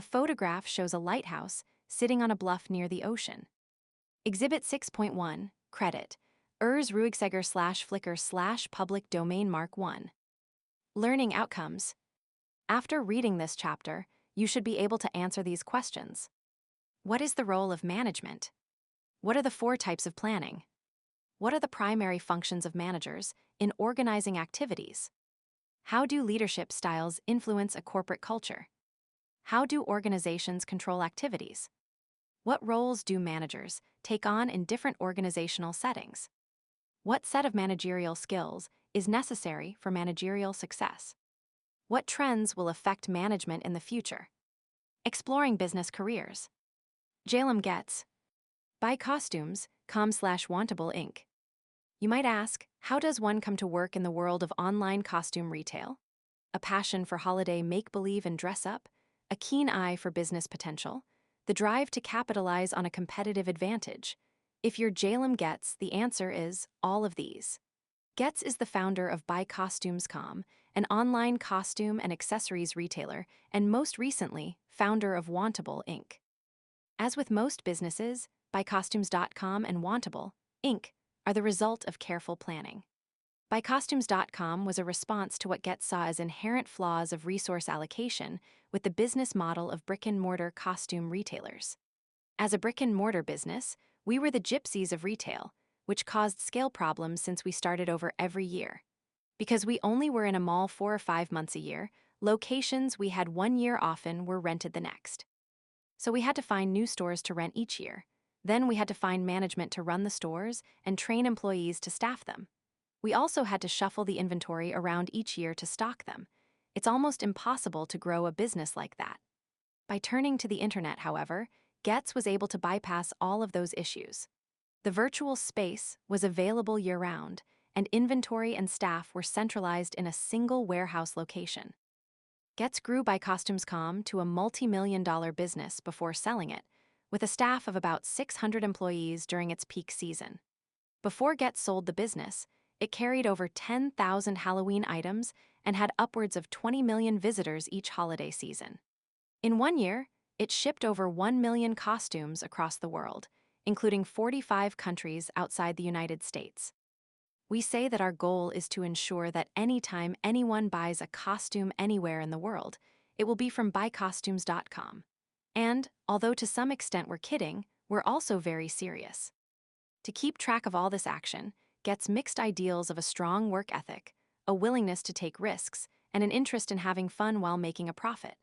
photograph shows a lighthouse sitting on a bluff near the ocean. Exhibit 6.1, Credit, Urs Ruigseger /Flickr /public domain Mark 1. Learning outcomes. After reading this chapter, you should be able to answer these questions. What is the role of management? What are the 4 types of planning? What are the primary functions of managers in organizing activities? How do leadership styles influence a corporate culture? How do organizations control activities? What roles do managers take on in different organizational settings? What set of managerial skills is necessary for managerial success? What trends will affect management in the future? Exploring business careers. Jalem Getz. Buy costumes, com/wantable Inc. You might ask, how does one come to work in the world of online costume retail? A passion for holiday make-believe and dress-up? A keen eye for business potential? The drive to capitalize on a competitive advantage? If you're Jalem Getz, the answer is all of these. Getz is the founder of BuyCostumes.com, an online costume and accessories retailer, and most recently, founder of Wantable Inc. As with most businesses, BuyCostumes.com and Wantable Inc. are the result of careful planning. BuyCostumes.com was a response to what Getz saw as inherent flaws of resource allocation with the business model of brick-and-mortar costume retailers. As a brick-and-mortar business, we were the gypsies of retail, which caused scale problems since we started over every year. Because we only were in a mall 4 or 5 months a year, locations we had 1 year often were rented the next. So we had to find new stores to rent each year. Then we had to find management to run the stores and train employees to staff them. We also had to shuffle the inventory around each year to stock them. It's almost impossible to grow a business like that. By turning to the internet, however, Getz was able to bypass all of those issues. The virtual space was available year-round, and inventory and staff were centralized in a single warehouse location. Getz grew BuyCostumes.com to a multi-million-dollar business before selling it, with a staff of about 600 employees during its peak season. Before Getz sold the business, it carried over 10,000 Halloween items and had upwards of 20 million visitors each holiday season. In 1 year, it shipped over 1 million costumes across the world, including 45 countries outside the United States. We say that our goal is to ensure that anytime anyone buys a costume anywhere in the world, it will be from BuyCostumes.com. And, although to some extent we're kidding, we're also very serious. To keep track of all this action, Getz mixed ideals of a strong work ethic, a willingness to take risks, and an interest in having fun while making a profit.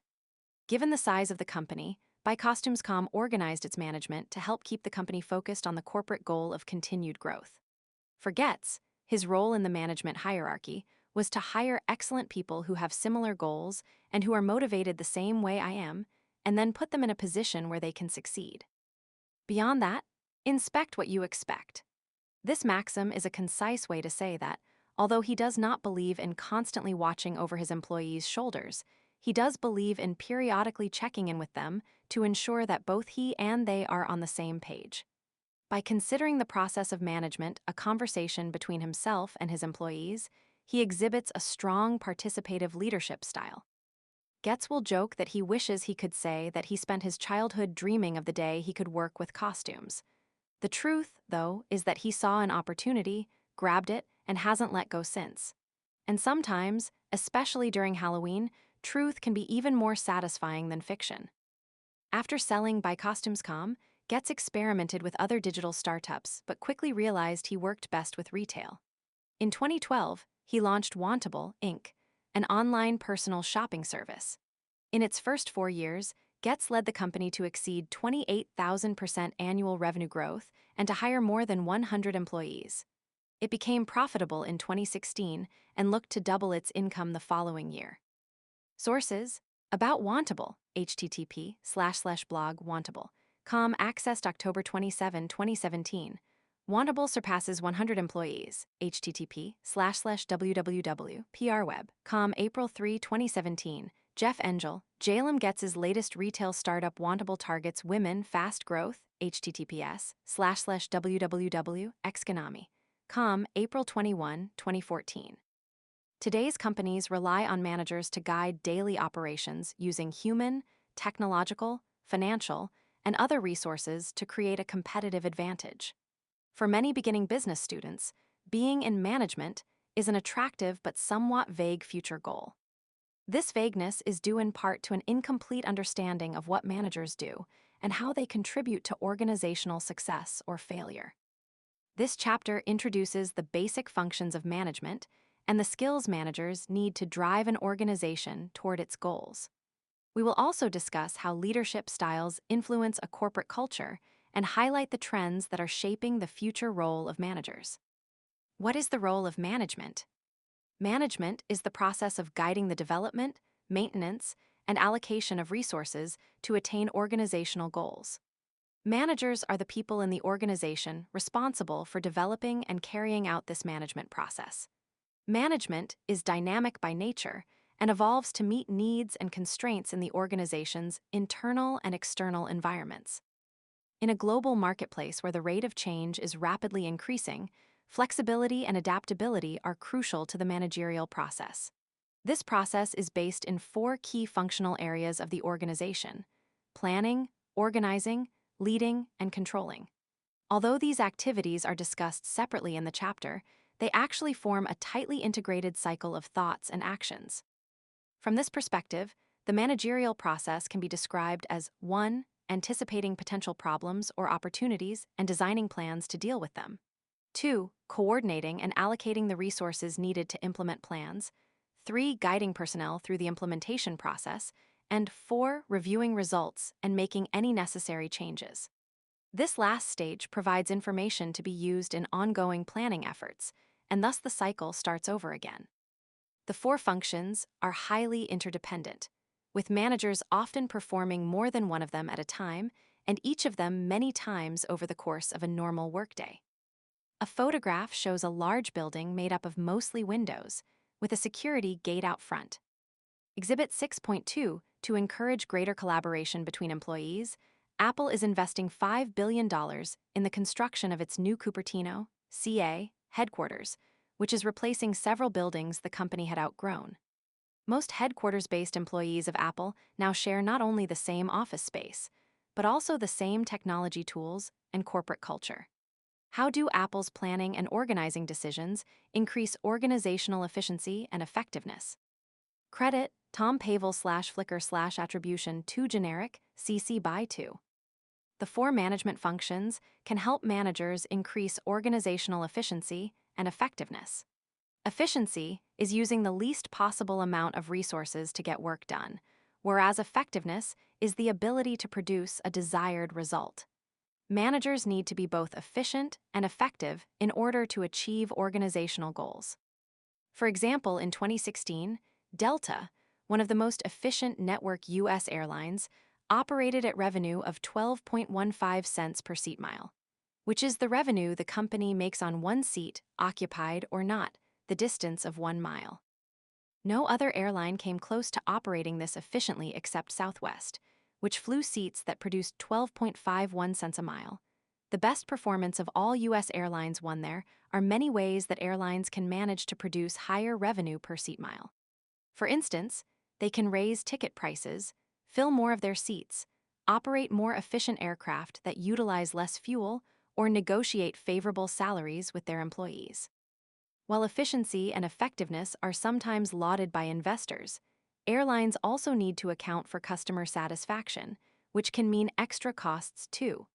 Given the size of the company, BuyCostumes.com organized its management to help keep the company focused on the corporate goal of continued growth. For Getz, his role in the management hierarchy was to hire excellent people who have similar goals and who are motivated the same way I am, and then put them in a position where they can succeed. Beyond that, inspect what you expect. This maxim is a concise way to say that, although he does not believe in constantly watching over his employees' shoulders, he does believe in periodically checking in with them to ensure that both he and they are on the same page. By considering the process of management a conversation between himself and his employees, he exhibits a strong participative leadership style. Getz will joke that he wishes he could say that he spent his childhood dreaming of the day he could work with costumes. The truth, though, is that he saw an opportunity, grabbed it, and hasn't let go since. And sometimes, especially during Halloween, truth can be even more satisfying than fiction. After selling BuyCostumes.com, Getz experimented with other digital startups but quickly realized he worked best with retail. In 2012, he launched Wantable Inc., an online personal shopping service. In its first 4 years, Getz led the company to exceed 28,000% annual revenue growth and to hire more than 100 employees. It became profitable in 2016 and looked to double its income the following year. Sources: About Wantable, http://blog Wantable.com, accessed October 27, 2017. Wantable surpasses 100 employees, http://www.prweb.com, April 3, 2017. Jeff Engel, Jalem Getz's latest retail startup Wantable targets women fast growth, https://www.exganami.com, April 21, 2014. Today's companies rely on managers to guide daily operations using human, technological, financial, and other resources to create a competitive advantage. For many beginning business students, being in management is an attractive but somewhat vague future goal. This vagueness is due in part to an incomplete understanding of what managers do and how they contribute to organizational success or failure. This chapter introduces the basic functions of management and the skills managers need to drive an organization toward its goals. We will also discuss how leadership styles influence a corporate culture and highlight the trends that are shaping the future role of managers. What is the role of management? Management is the process of guiding the development, maintenance, and allocation of resources to attain organizational goals. Managers are the people in the organization responsible for developing and carrying out this management process. Management is dynamic by nature and evolves to meet needs and constraints in the organization's internal and external environments. In a global marketplace where the rate of change is rapidly increasing, flexibility and adaptability are crucial to the managerial process. This process is based in 4 key functional areas of the organization: planning, organizing, leading, and controlling. Although these activities are discussed separately in the chapter, they actually form a tightly integrated cycle of thoughts and actions. From this perspective, the managerial process can be described as 1. Anticipating potential problems or opportunities and designing plans to deal with them. 2. Coordinating and allocating the resources needed to implement plans. 3. Guiding personnel through the implementation process. And 4. Reviewing results and making any necessary changes. This last stage provides information to be used in ongoing planning efforts, and thus the cycle starts over again. The 4 functions are highly interdependent, with managers often performing more than one of them at a time, and each of them many times over the course of a normal workday. A photograph shows a large building made up of mostly windows, with a security gate out front. Exhibit 6.2, to encourage greater collaboration between employees, Apple is investing $5 billion in the construction of its new Cupertino, CA, headquarters, which is replacing several buildings the company had outgrown. Most headquarters-based employees of Apple now share not only the same office space, but also the same technology tools and corporate culture. How do Apple's planning and organizing decisions increase organizational efficiency and effectiveness? Credit Tom Pavel /Flickr /attribution to generic CC by 2. The 4 management functions can help managers increase organizational efficiency and effectiveness. Efficiency is using the least possible amount of resources to get work done, whereas effectiveness is the ability to produce a desired result. Managers need to be both efficient and effective in order to achieve organizational goals. For example, in 2016, Delta, one of the most efficient network U.S. airlines, operated at revenue of 12.15 cents per seat mile, which is the revenue the company makes on one seat, occupied or not, the distance of 1 mile. No other airline came close to operating this efficiently except Southwest, which flew seats that produced 12.51 cents a mile. The best performance of all U.S. airlines won there are many ways that airlines can manage to produce higher revenue per seat mile. For instance, they can raise ticket prices, fill more of their seats, operate more efficient aircraft that utilize less fuel, or negotiate favorable salaries with their employees. While efficiency and effectiveness are sometimes lauded by investors, airlines also need to account for customer satisfaction, which can mean extra costs too.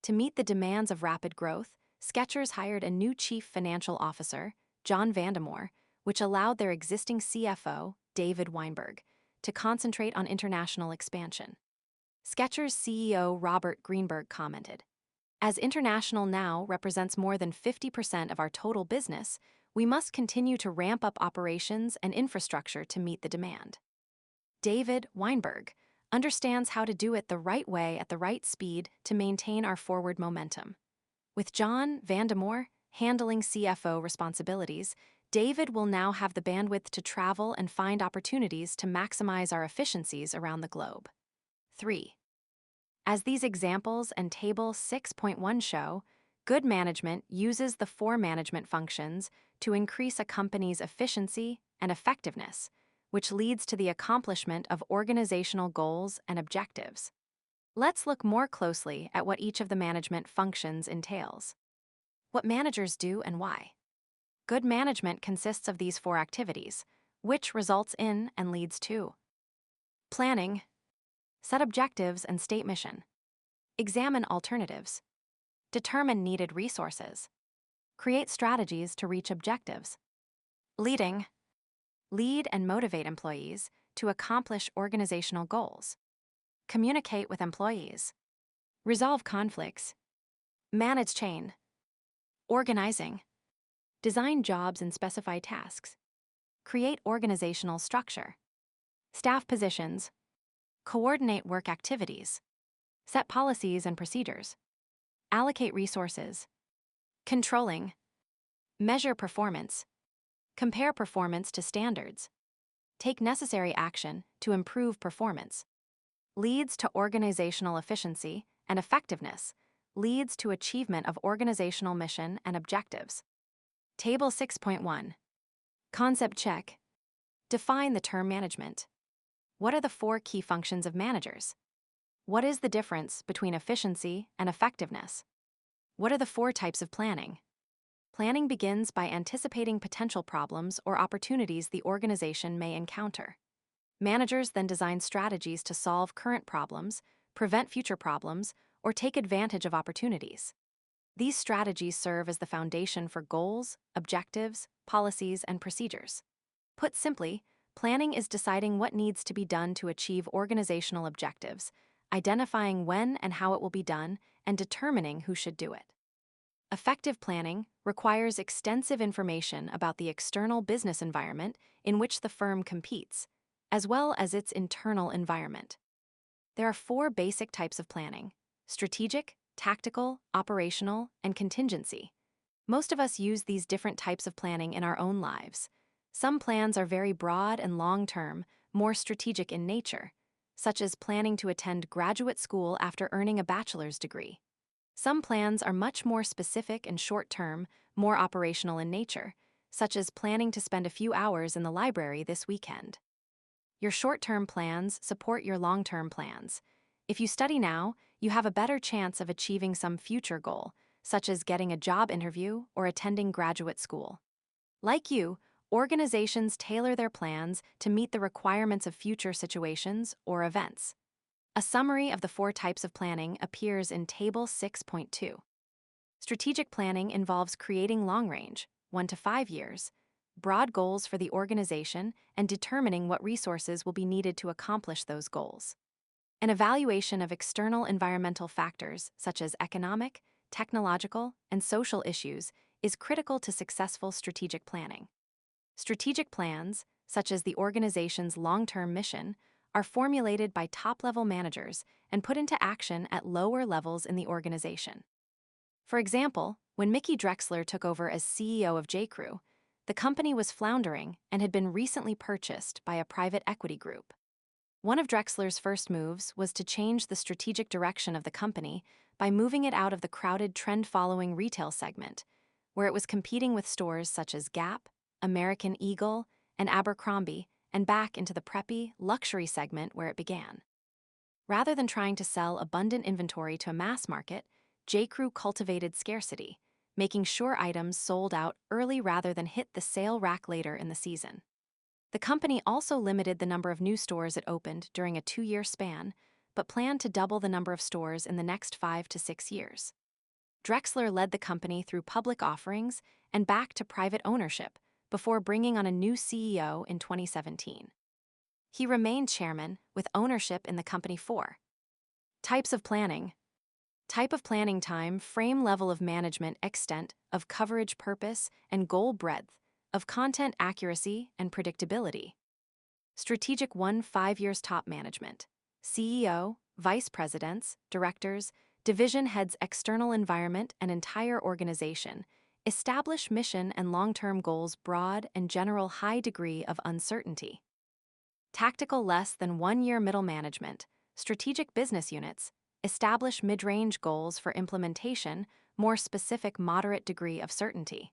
To meet the demands of rapid growth, Skechers hired a new chief financial officer, John Vandemore, which allowed their existing CFO, David Weinberg, to concentrate on international expansion. Skechers CEO Robert Greenberg commented, "As international now represents more than 50% of our total business, we must continue to ramp up operations and infrastructure to meet the demand." David Weinberg understands how to do it the right way at the right speed to maintain our forward momentum. With John Vandemore handling CFO responsibilities, David will now have the bandwidth to travel and find opportunities to maximize our efficiencies around the globe. 3. As these examples and Table 6.1 show, good management uses the 4 management functions to increase a company's efficiency and effectiveness, which leads to the accomplishment of organizational goals and objectives. Let's look more closely at what each of the management functions entails. What managers do and why. Good management consists of these four activities, which results in and leads to planning, set objectives and state mission, examine alternatives, determine needed resources, create strategies to reach objectives, leading, lead and motivate employees to accomplish organizational goals, communicate with employees, resolve conflicts, manage change, organizing, design jobs and specify tasks, create organizational structure, staff positions, coordinate work activities, set policies and procedures, allocate resources, controlling, measure performance, compare performance to standards, take necessary action to improve performance, leads to organizational efficiency and effectiveness, leads to achievement of organizational mission and objectives. Table 6.1. Concept check. Define the term management. What are the four key functions of managers? What is the difference between efficiency and effectiveness? What are the four types of planning? Planning begins by anticipating potential problems or opportunities the organization may encounter. Managers then design strategies to solve current problems, prevent future problems, or take advantage of opportunities. These strategies serve as the foundation for goals, objectives, policies, and procedures. Put simply, planning is deciding what needs to be done to achieve organizational objectives, identifying when and how it will be done, and determining who should do it. Effective planning requires extensive information about the external business environment in which the firm competes, as well as its internal environment. There are four basic types of planning: strategic, tactical, operational, and contingency. Most of us use these different types of planning in our own lives. Some plans are very broad and long-term, more strategic in nature, such as planning to attend graduate school after earning a bachelor's degree. Some plans are much more specific and short-term, more operational in nature, such as planning to spend a few hours in the library this weekend. Your short-term plans support your long-term plans. If you study now, you have a better chance of achieving some future goal, such as getting a job interview or attending graduate school. Like you, organizations tailor their plans to meet the requirements of future situations or events. A summary of the four types of planning appears in Table 6.2. Strategic planning involves creating long-range, 1 to 5 years, broad goals for the organization and determining what resources will be needed to accomplish those goals. An evaluation of external environmental factors such as economic, technological, and social issues is critical to successful strategic planning. Strategic plans, such as the organization's long-term mission, are formulated by top-level managers and put into action at lower levels in the organization. For example, when Mickey Drexler took over as CEO of J.Crew, the company was floundering and had been recently purchased by a private equity group. One of Drexler's first moves was to change the strategic direction of the company by moving it out of the crowded trend-following retail segment, where it was competing with stores such as Gap, American Eagle, and Abercrombie, and back into the preppy, luxury segment where it began. Rather than trying to sell abundant inventory to a mass market, J.Crew cultivated scarcity, making sure items sold out early rather than hit the sale rack later in the season. The company also limited the number of new stores it opened during a 2-year span, but planned to double the number of stores in the next 5 to 6 years. Drexler led the company through public offerings and back to private ownership before bringing on a new CEO in 2017. He remained chairman with ownership in the company for types of planning. Type of planning: time, frame, level of management, extent of coverage, purpose, and goal breadth, of content accuracy and predictability. Strategic 1, 5 years top management. CEO, vice presidents, directors, division heads, external environment, and entire organization. Establish mission and long-term goals, broad and general, high degree of uncertainty. Tactical less than 1 year middle management. Strategic business units. Establish mid-range goals for implementation, more specific, moderate degree of certainty.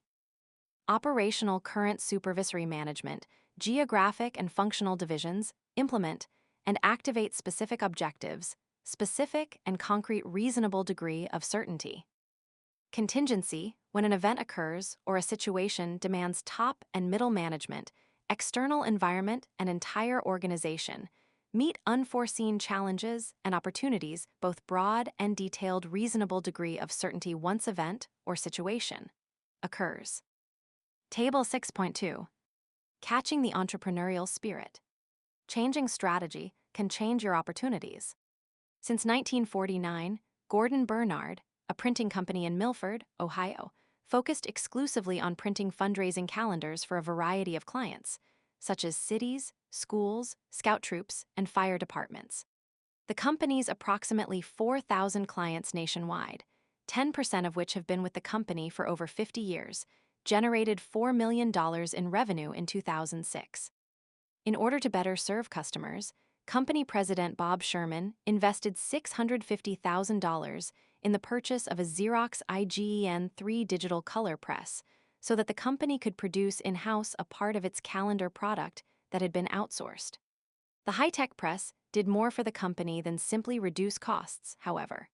Operational current supervisory management. geographic and functional divisions, implement, and activate specific objectives, specific and concrete reasonable degree of certainty. Contingency, when an event occurs or a situation demands top and middle management, external environment, and entire organization, meet unforeseen challenges and opportunities, both broad and detailed reasonable degree of certainty once event or situation occurs. Table 6.2. Catching the entrepreneurial spirit. Changing strategy can change your opportunities. Since 1949, Gordon Bernard, a printing company in Milford, Ohio, focused exclusively on printing fundraising calendars for a variety of clients, such as cities, schools, scout troops, and fire departments. The company's approximately 4,000 clients nationwide, 10% of which have been with the company for over 50 years, generated $4 million in revenue in 2006. In order to better serve customers, company president Bob Sherman invested $650,000 in the purchase of a Xerox IGEN 3 digital color press so that the company could produce in-house a part of its calendar product that had been outsourced. The high-tech press did more for the company than simply reduce costs, however.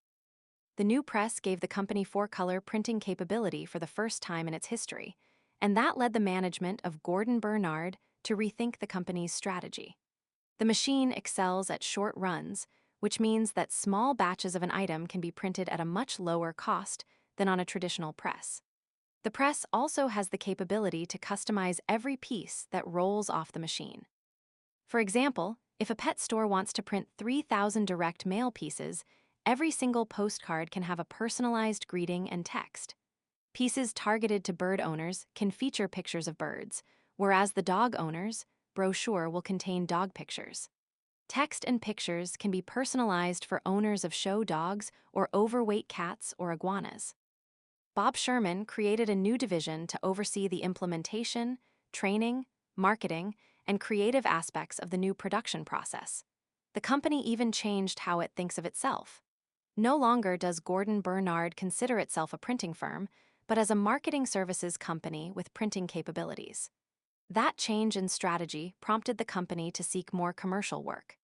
The new press gave the company four-color printing capability for the first time in its history, and that led the management of Gordon Bernard to rethink the company's strategy. The machine excels at short runs, which means that small batches of an item can be printed at a much lower cost than on a traditional press. The press also has the capability to customize every piece that rolls off the machine. For example, if a pet store wants to print 3,000 direct mail pieces, every single postcard can have a personalized greeting and text. Pieces targeted to bird owners can feature pictures of birds, whereas the dog owners' brochure will contain dog pictures. Text and pictures can be personalized for owners of show dogs or overweight cats or iguanas. Bob Sherman created a new division to oversee the implementation, training, marketing, and creative aspects of the new production process. The company even changed how it thinks of itself. No longer does Gordon Bernard consider itself a printing firm, but as a marketing services company with printing capabilities. That change in strategy prompted the company to seek more commercial work.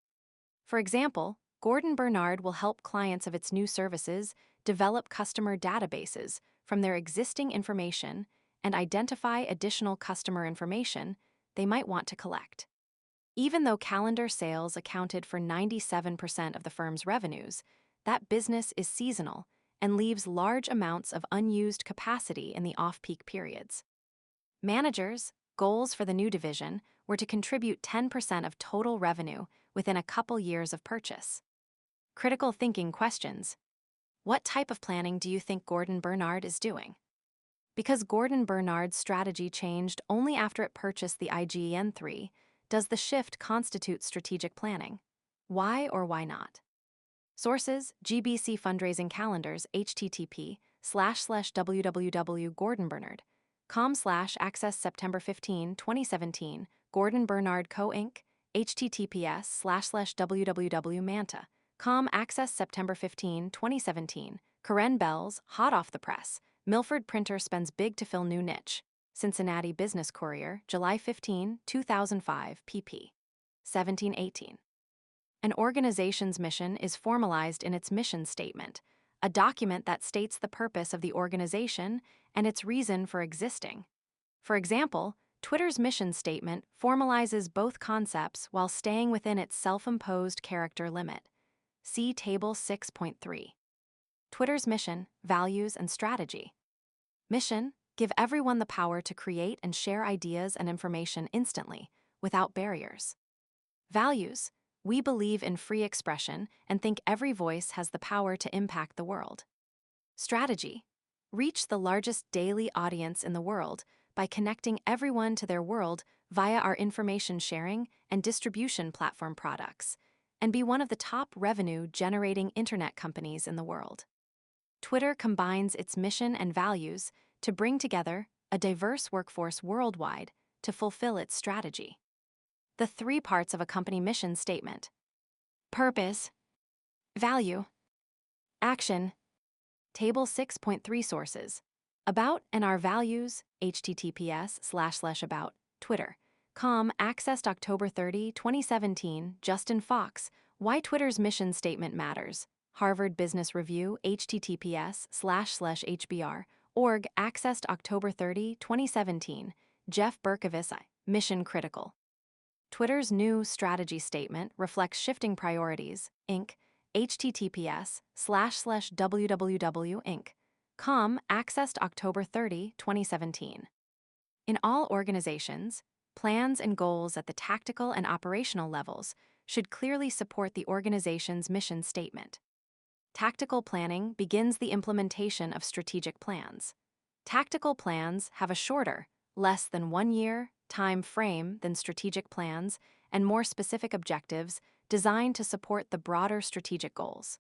For example, Gordon Bernard will help clients of its new services develop customer databases from their existing information and identify additional customer information they might want to collect. Even though calendar sales accounted for 97% of the firm's revenues, that business is seasonal and leaves large amounts of unused capacity in the off-peak periods. Managers' goals for the new division were to contribute 10% of total revenue within a couple years of purchase. Critical thinking questions. What type of planning do you think Gordon Bernard is doing? Because Gordon Bernard's strategy changed only after it purchased the IGEN 3, does the shift constitute strategic planning? Why or why not? Sources: GBC Fundraising Calendars, http://www.gordonbernard.com/access September 15, 2017, Gordon Bernard Co. Inc., https://www.manta.com access September 15, 2017, Karen Bells, hot off the press, Milford printer spends big to fill new niche. Cincinnati Business Courier, July 15, 2005, pp. 17-18. An organization's mission is formalized in its mission statement, a document that states the purpose of the organization and its reason for existing. For example, Twitter's mission statement formalizes both concepts while staying within its self-imposed character limit. See Table 6.3. Twitter's mission, values, and strategy. Mission: give everyone the power to create and share ideas and information instantly, without barriers. Values: we believe in free expression and think every voice has the power to impact the world. Strategy: reach the largest daily audience in the world by connecting everyone to their world via our information sharing and distribution platform products, and be one of the top revenue-generating internet companies in the world. Twitter combines its mission and values to bring together a diverse workforce worldwide to fulfill its strategy. The three parts of a company mission statement: purpose, value, action. Table 6.3 sources. About and our values, https://about, Twitter. accessed October 30, 2017, Justin Fox, Why Twitter's Mission Statement Matters. Harvard Business Review, https://hbr, org, accessed October 30, 2017, Jeff Berkowitz, Mission Critical. Twitter's new strategy statement reflects shifting priorities, Inc., https://www.inc.com, accessed October 30, 2017. In all organizations, plans and goals at the tactical and operational levels should clearly support the organization's mission statement. Tactical planning begins the implementation of strategic plans. Tactical plans have a shorter, less than 1 year, time frame than strategic plans and more specific objectives designed to support the broader strategic goals.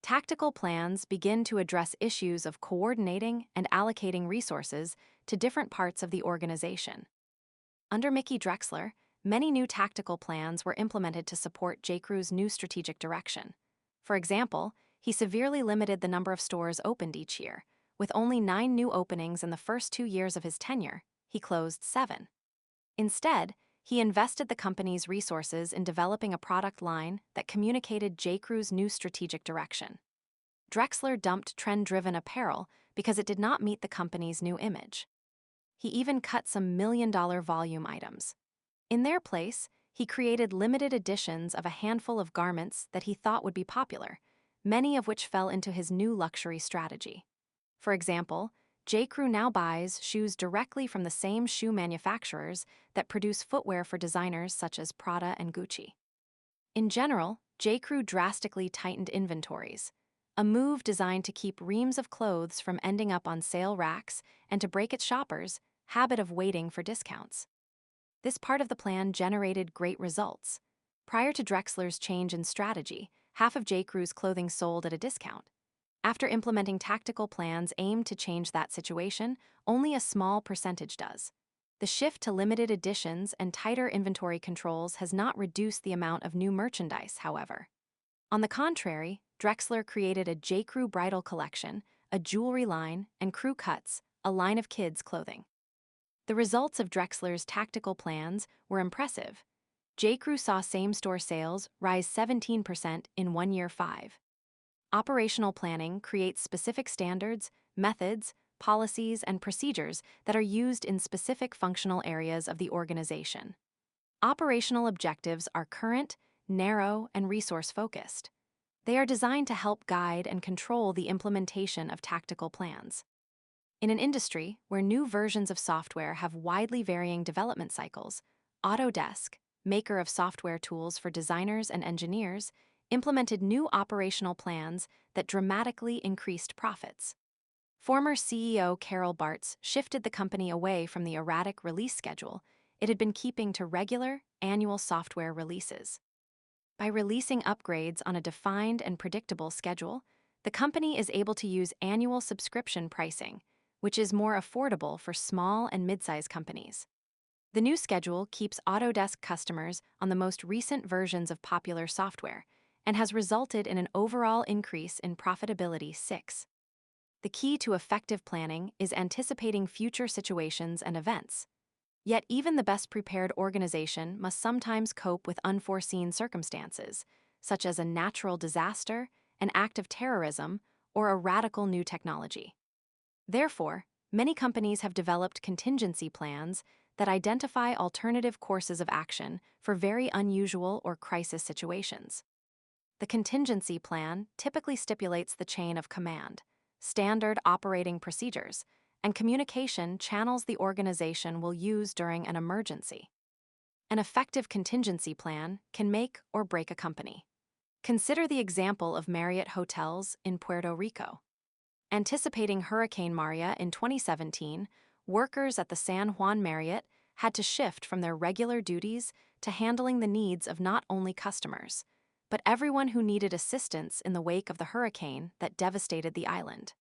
Tactical plans begin to address issues of coordinating and allocating resources to different parts of the organization. Under Mickey Drexler, many new tactical plans were implemented to support J.Crew's new strategic direction. For example, he severely limited the number of stores opened each year. With only 9 new openings in the first 2 years of his tenure, he closed 7. Instead, he invested the company's resources in developing a product line that communicated J.Crew's new strategic direction. Drexler dumped trend-driven apparel because it did not meet the company's new image. He even cut some million-dollar volume items. In their place, he created limited editions of a handful of garments that he thought would be popular, many of which fell into his new luxury strategy. For example, J.Crew now buys shoes directly from the same shoe manufacturers that produce footwear for designers such as Prada and Gucci. In general, J.Crew drastically tightened inventories, a move designed to keep reams of clothes from ending up on sale racks and to break its shoppers' habit of waiting for discounts. This part of the plan generated great results. Prior to Drexler's change in strategy, half of J.Crew's clothing sold at a discount. After implementing tactical plans aimed to change that situation, only a small percentage does. The shift to limited editions and tighter inventory controls has not reduced the amount of new merchandise, however. On the contrary, Drexler created a J.Crew bridal collection, a jewelry line, and Crew Cuts, a line of kids' clothing. The results of Drexler's tactical plans were impressive. J.Crew saw same-store sales rise 17% in 1 year 5. Operational planning creates specific standards, methods, policies, and procedures that are used in specific functional areas of the organization. Operational objectives are current, narrow, and resource-focused. They are designed to help guide and control the implementation of tactical plans. In an industry where new versions of software have widely varying development cycles, Autodesk, maker of software tools for designers and engineers, implemented new operational plans that dramatically increased profits. Former CEO Carol Bartz shifted the company away from the erratic release schedule it had been keeping to regular, annual software releases. By releasing upgrades on a defined and predictable schedule, the company is able to use annual subscription pricing, which is more affordable for small and mid-sized companies. The new schedule keeps Autodesk customers on the most recent versions of popular software and has resulted in an overall increase in profitability 6. The key to effective planning is anticipating future situations and events. Yet even the best prepared organization must sometimes cope with unforeseen circumstances, such as a natural disaster, an act of terrorism, or a radical new technology. Therefore, many companies have developed contingency plans that identify alternative courses of action for very unusual or crisis situations. The contingency plan typically stipulates the chain of command, standard operating procedures, and communication channels the organization will use during an emergency. An effective contingency plan can make or break a company. Consider the example of Marriott Hotels in Puerto Rico. Anticipating Hurricane Maria in 2017, workers at the San Juan Marriott had to shift from their regular duties to handling the needs of not only customers, but everyone who needed assistance in the wake of the hurricane that devastated the island.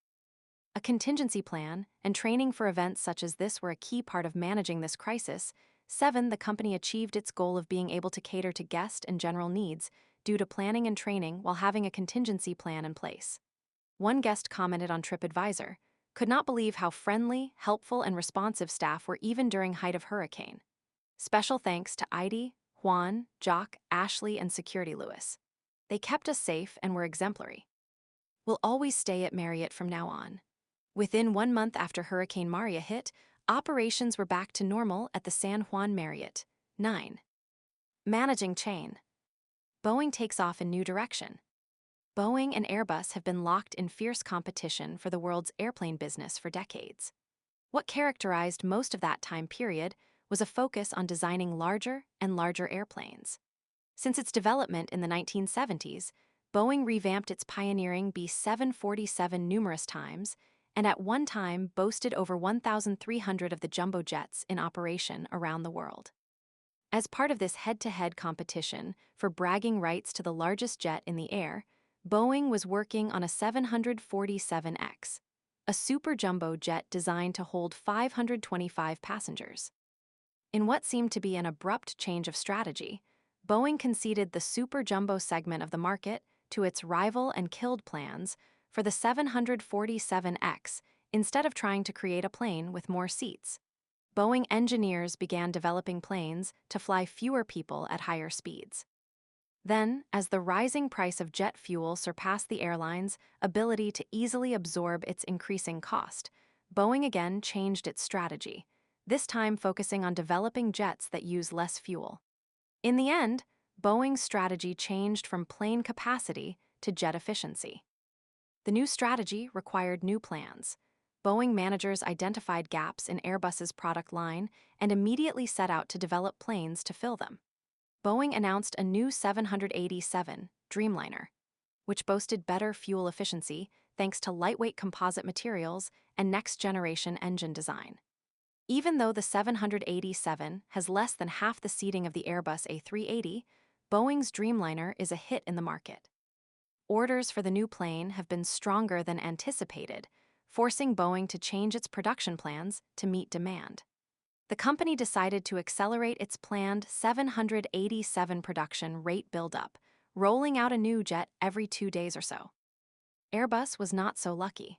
A contingency plan and training for events such as this were a key part of managing this crisis. 7. The company achieved its goal of being able to cater to guest and general needs due to planning and training while having a contingency plan in place. One guest commented on TripAdvisor, "Could not believe how friendly, helpful, and responsive staff were even during height of hurricane." Special thanks to Heidi, Juan, Jock, Ashley, and Security Lewis. They kept us safe and were exemplary. We'll always stay at Marriott from now on. Within 1 month after Hurricane Maria hit, operations were back to normal at the San Juan Marriott. 9. Managing chain. Boeing takes off in new direction. Boeing and Airbus have been locked in fierce competition for the world's airplane business for decades. What characterized most of that time period was a focus on designing larger and larger airplanes. Since its development in the 1970s, Boeing revamped its pioneering B-747 numerous times and at one time boasted over 1,300 of the jumbo jets in operation around the world. As part of this head-to-head competition for bragging rights to the largest jet in the air, Boeing was working on a 747X, a super jumbo jet designed to hold 525 passengers. In what seemed to be an abrupt change of strategy, Boeing conceded the super jumbo segment of the market to its rival and killed plans for the 747X instead of trying to create a plane with more seats. Boeing engineers began developing planes to fly fewer people at higher speeds. Then, as the rising price of jet fuel surpassed the airline's ability to easily absorb its increasing cost, Boeing again changed its strategy, this time focusing on developing jets that use less fuel. In the end, Boeing's strategy changed from plane capacity to jet efficiency. The new strategy required new plans. Boeing managers identified gaps in Airbus's product line and immediately set out to develop planes to fill them. Boeing announced a new 787 Dreamliner, which boasted better fuel efficiency thanks to lightweight composite materials and next-generation engine design. Even though the 787 has less than half the seating of the Airbus A380, Boeing's Dreamliner is a hit in the market. Orders for the new plane have been stronger than anticipated, forcing Boeing to change its production plans to meet demand. The company decided to accelerate its planned 787 production rate buildup, rolling out a new jet every 2 days or so. Airbus was not so lucky.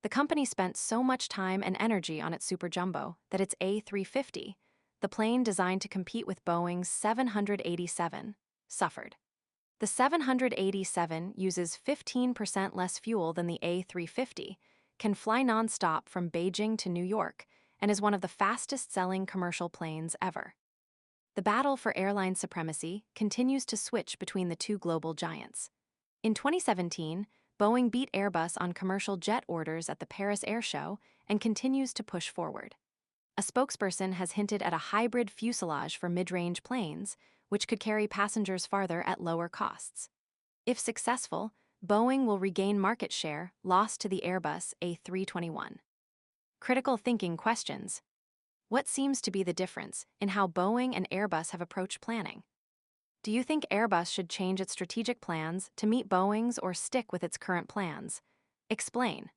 The company spent so much time and energy on its Super Jumbo that its A350, the plane designed to compete with Boeing's 787, suffered. The 787 uses 15% less fuel than the A350, can fly nonstop from Beijing to New York, and is one of the fastest-selling commercial planes ever. The battle for airline supremacy continues to switch between the two global giants. In 2017, Boeing beat Airbus on commercial jet orders at the Paris Air Show and continues to push forward. A spokesperson has hinted at a hybrid fuselage for mid-range planes, which could carry passengers farther at lower costs. If successful, Boeing will regain market share lost to the Airbus A321. Critical thinking questions. What seems to be the difference in how Boeing and Airbus have approached planning? Do you think Airbus should change its strategic plans to meet Boeing's or stick with its current plans? Explain.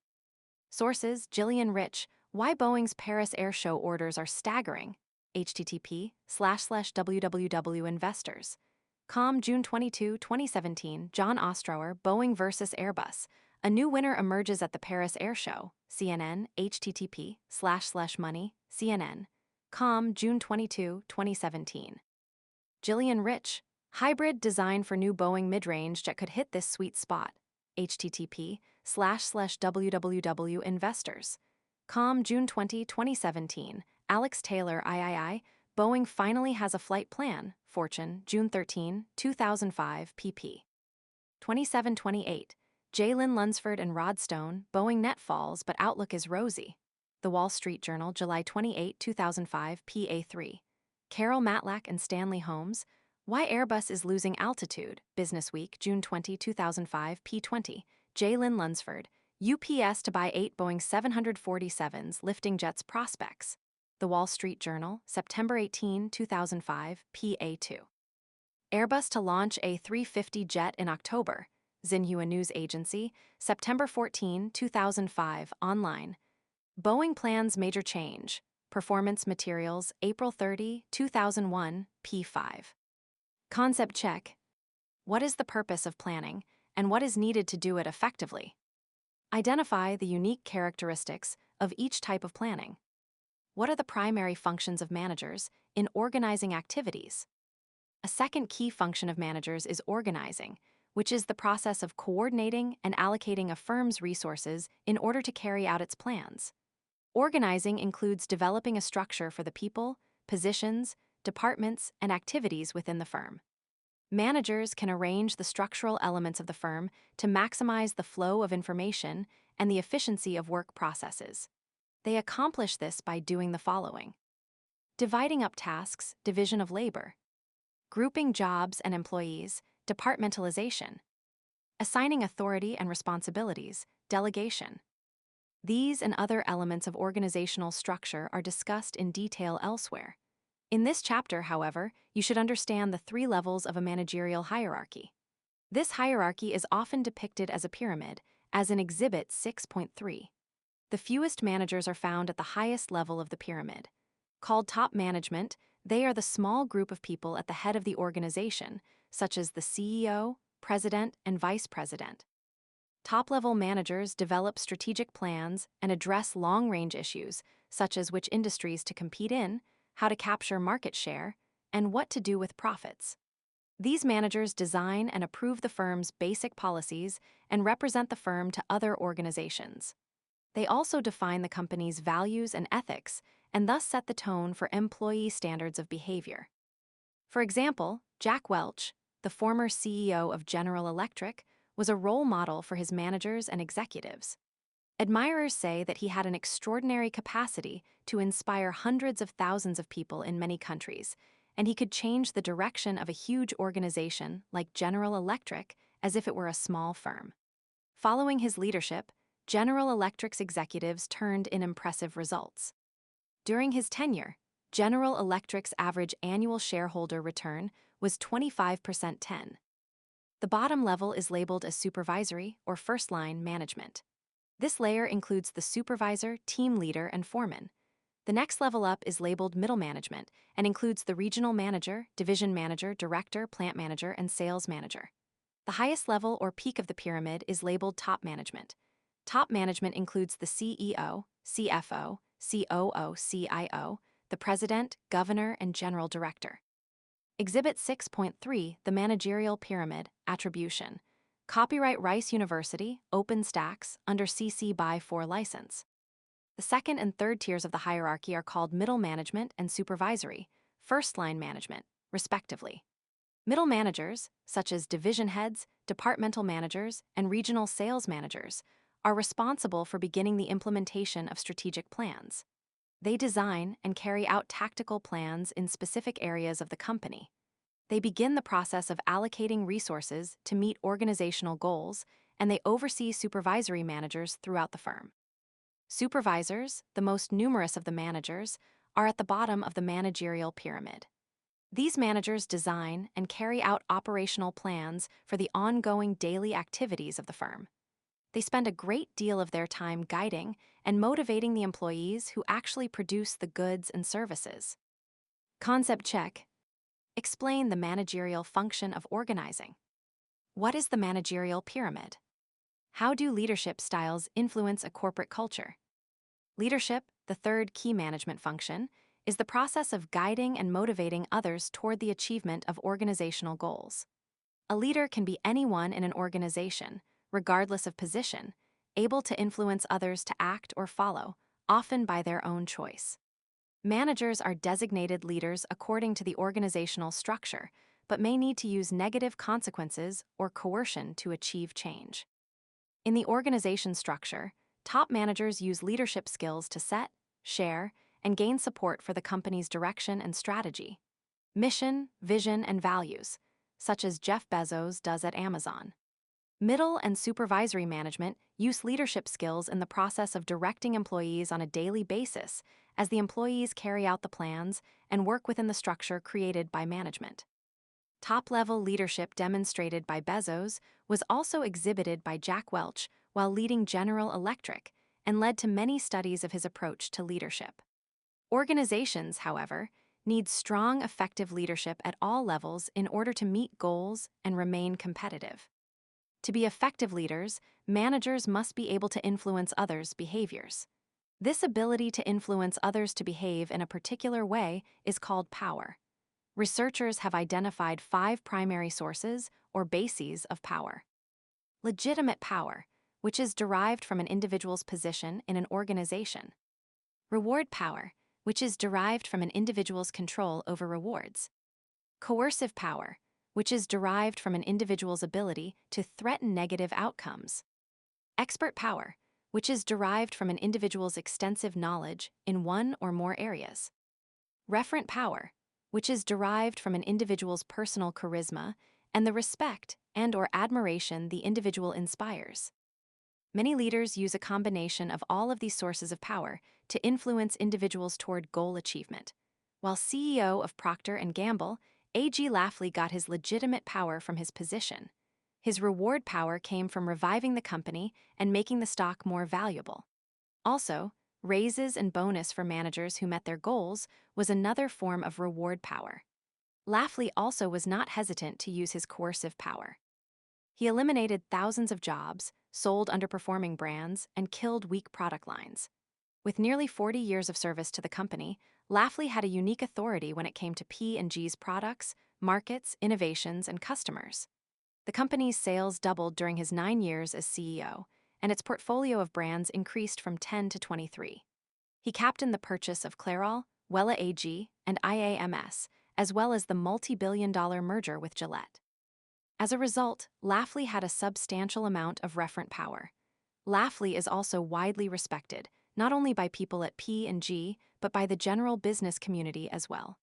Sources: Gillian Rich, Why Boeing's Paris Air Show orders are staggering. http://www.investors.com June 22, 2017. John Ostrower, Boeing vs. Airbus. A new winner emerges at the Paris Air Show. CNN, http://money, CNN.com June 22, 2017. Gillian Rich, Hybrid design for new Boeing mid-range jet could hit this sweet spot. http://www.investors.com June 20, 2017. Alex Taylor III, Boeing finally has a flight plan. Fortune, June 13, 2005, pp. 27-28. Jalen Lunsford and Rod Stone, Boeing net falls but outlook is rosy. The Wall Street Journal, July 28, 2005, PA3. Carol Matlack and Stanley Holmes, Why Airbus is Losing Altitude, Business Week, June 20, 2005, P20. Jalen Lunsford, UPS to buy 8 Boeing 747s, lifting jets prospects. The Wall Street Journal, September 18, 2005, PA2. Airbus to launch A350 jet in October. Xinhua News Agency, September 14, 2005, online. Boeing plans major change. Performance Materials, April 30, 2001, P5. Concept check. What is the purpose of planning, and what is needed to do it effectively? Identify the unique characteristics of each type of planning. What are the primary functions of managers in organizing activities? A second key function of managers is organizing, which is the process of coordinating and allocating a firm's resources in order to carry out its plans. Organizing includes developing a structure for the people, positions, departments, and activities within the firm. Managers can arrange the structural elements of the firm to maximize the flow of information and the efficiency of work processes. They accomplish this by doing the following: dividing up tasks, division of labor; grouping jobs and employees, departmentalization; assigning authority and responsibilities, delegation. These and other elements of organizational structure are discussed in detail elsewhere. In this chapter, however, you should understand the 3 levels of a managerial hierarchy. This hierarchy is often depicted as a pyramid, as in Exhibit 6.3. The fewest managers are found at the highest level of the pyramid. Called top management, they are the small group of people at the head of the organization, such as the CEO, president, and vice president. Top-level managers develop strategic plans and address long-range issues, such as which industries to compete in, how to capture market share, and what to do with profits. These managers design and approve the firm's basic policies and represent the firm to other organizations. They also define the company's values and ethics and thus set the tone for employee standards of behavior. For example, Jack Welch, the former CEO of General Electric, was a role model for his managers and executives. Admirers say that he had an extraordinary capacity to inspire hundreds of thousands of people in many countries, and he could change the direction of a huge organization like General Electric as if it were a small firm. Following his leadership, General Electric's executives turned in impressive results. During his tenure, General Electric's average annual shareholder return was 25%. The bottom level is labeled as supervisory or first-line management. This layer includes the supervisor, team leader, and foreman. The next level up is labeled middle management and includes the regional manager, division manager, director, plant manager, and sales manager. The highest level or peak of the pyramid is labeled top management. Top management includes the CEO, CFO, COO, CIO, the president, governor, and general director. Exhibit 6.3, the Managerial Pyramid, Attribution. Copyright Rice University, OpenStax, under CC BY 4 license. The second and third tiers of the hierarchy are called middle management and supervisory, first-line management, respectively. Middle managers, such as division heads, departmental managers, and regional sales managers, are responsible for beginning the implementation of strategic plans. They design and carry out tactical plans in specific areas of the company. They begin the process of allocating resources to meet organizational goals, and they oversee supervisory managers throughout the firm. Supervisors, the most numerous of the managers, are at the bottom of the managerial pyramid. These managers design and carry out operational plans for the ongoing daily activities of the firm. They spend a great deal of their time guiding and motivating the employees who actually produce the goods and services. Concept check. Explain the managerial function of organizing. What is the managerial pyramid? How do leadership styles influence a corporate culture? Leadership, the third key management function, is the process of guiding and motivating others toward the achievement of organizational goals. A leader can be anyone in an organization, regardless of position, able to influence others to act or follow, often by their own choice. Managers are designated leaders according to the organizational structure, but may need to use negative consequences or coercion to achieve change. In the organization structure, top managers use leadership skills to set, share, and gain support for the company's direction and strategy, mission, vision, and values, such as Jeff Bezos does at Amazon. Middle and supervisory management use leadership skills in the process of directing employees on a daily basis as the employees carry out the plans and work within the structure created by management. Top-level leadership demonstrated by Bezos was also exhibited by Jack Welch while leading General Electric and led to many studies of his approach to leadership. Organizations, however, need strong, effective leadership at all levels in order to meet goals and remain competitive. To be effective leaders, managers must be able to influence others' behaviors. This ability to influence others to behave in a particular way is called power. Researchers have identified 5 primary sources or bases of power. Legitimate power, which is derived from an individual's position in an organization. Reward power, which is derived from an individual's control over rewards. Coercive power, which is derived from an individual's ability to threaten negative outcomes. Expert power, which is derived from an individual's extensive knowledge in one or more areas. Referent power, which is derived from an individual's personal charisma and the respect and/or admiration the individual inspires. Many leaders use a combination of all of these sources of power to influence individuals toward goal achievement. While CEO of Procter & Gamble, A.G. Lafley got his legitimate power from his position. His reward power came from reviving the company and making the stock more valuable. Also, raises and bonus for managers who met their goals was another form of reward power. Lafley also was not hesitant to use his coercive power. He eliminated thousands of jobs, sold underperforming brands, and killed weak product lines. With nearly 40 years of service to the company, Lafley had a unique authority when it came to P&G's products, markets, innovations, and customers. The company's sales doubled during his 9 years as CEO, and its portfolio of brands increased from 10 to 23. He captained the purchase of Clairol, Wella AG, and IAMS, as well as the multi-billion-dollar merger with Gillette. As a result, Lafley had a substantial amount of referent power. Lafley is also widely respected, not only by people at P&G, but by the general business community as well.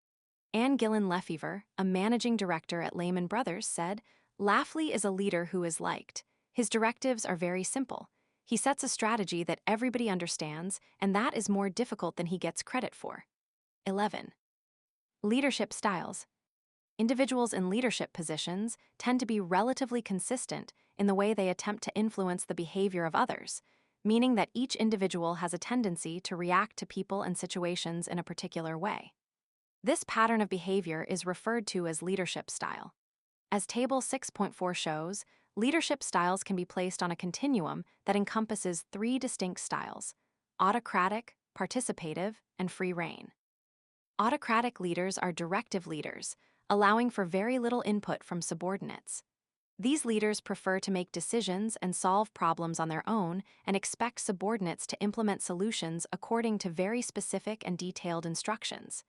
Anne Gillen Lefevre, a managing director at Lehman Brothers, said, "Lafley is a leader who is liked. His directives are very simple. He sets a strategy that everybody understands, and that is more difficult than he gets credit for." 11. Leadership styles. Individuals in leadership positions tend to be relatively consistent in the way they attempt to influence the behavior of others, meaning that each individual has a tendency to react to people and situations in a particular way. This pattern of behavior is referred to as leadership style. As Table 6.4 shows, leadership styles can be placed on a continuum that encompasses 3 distinct styles: autocratic, participative, and free rein. Autocratic leaders are directive leaders, allowing for very little input from subordinates. These leaders prefer to make decisions and solve problems on their own and expect subordinates to implement solutions according to very specific and detailed instructions.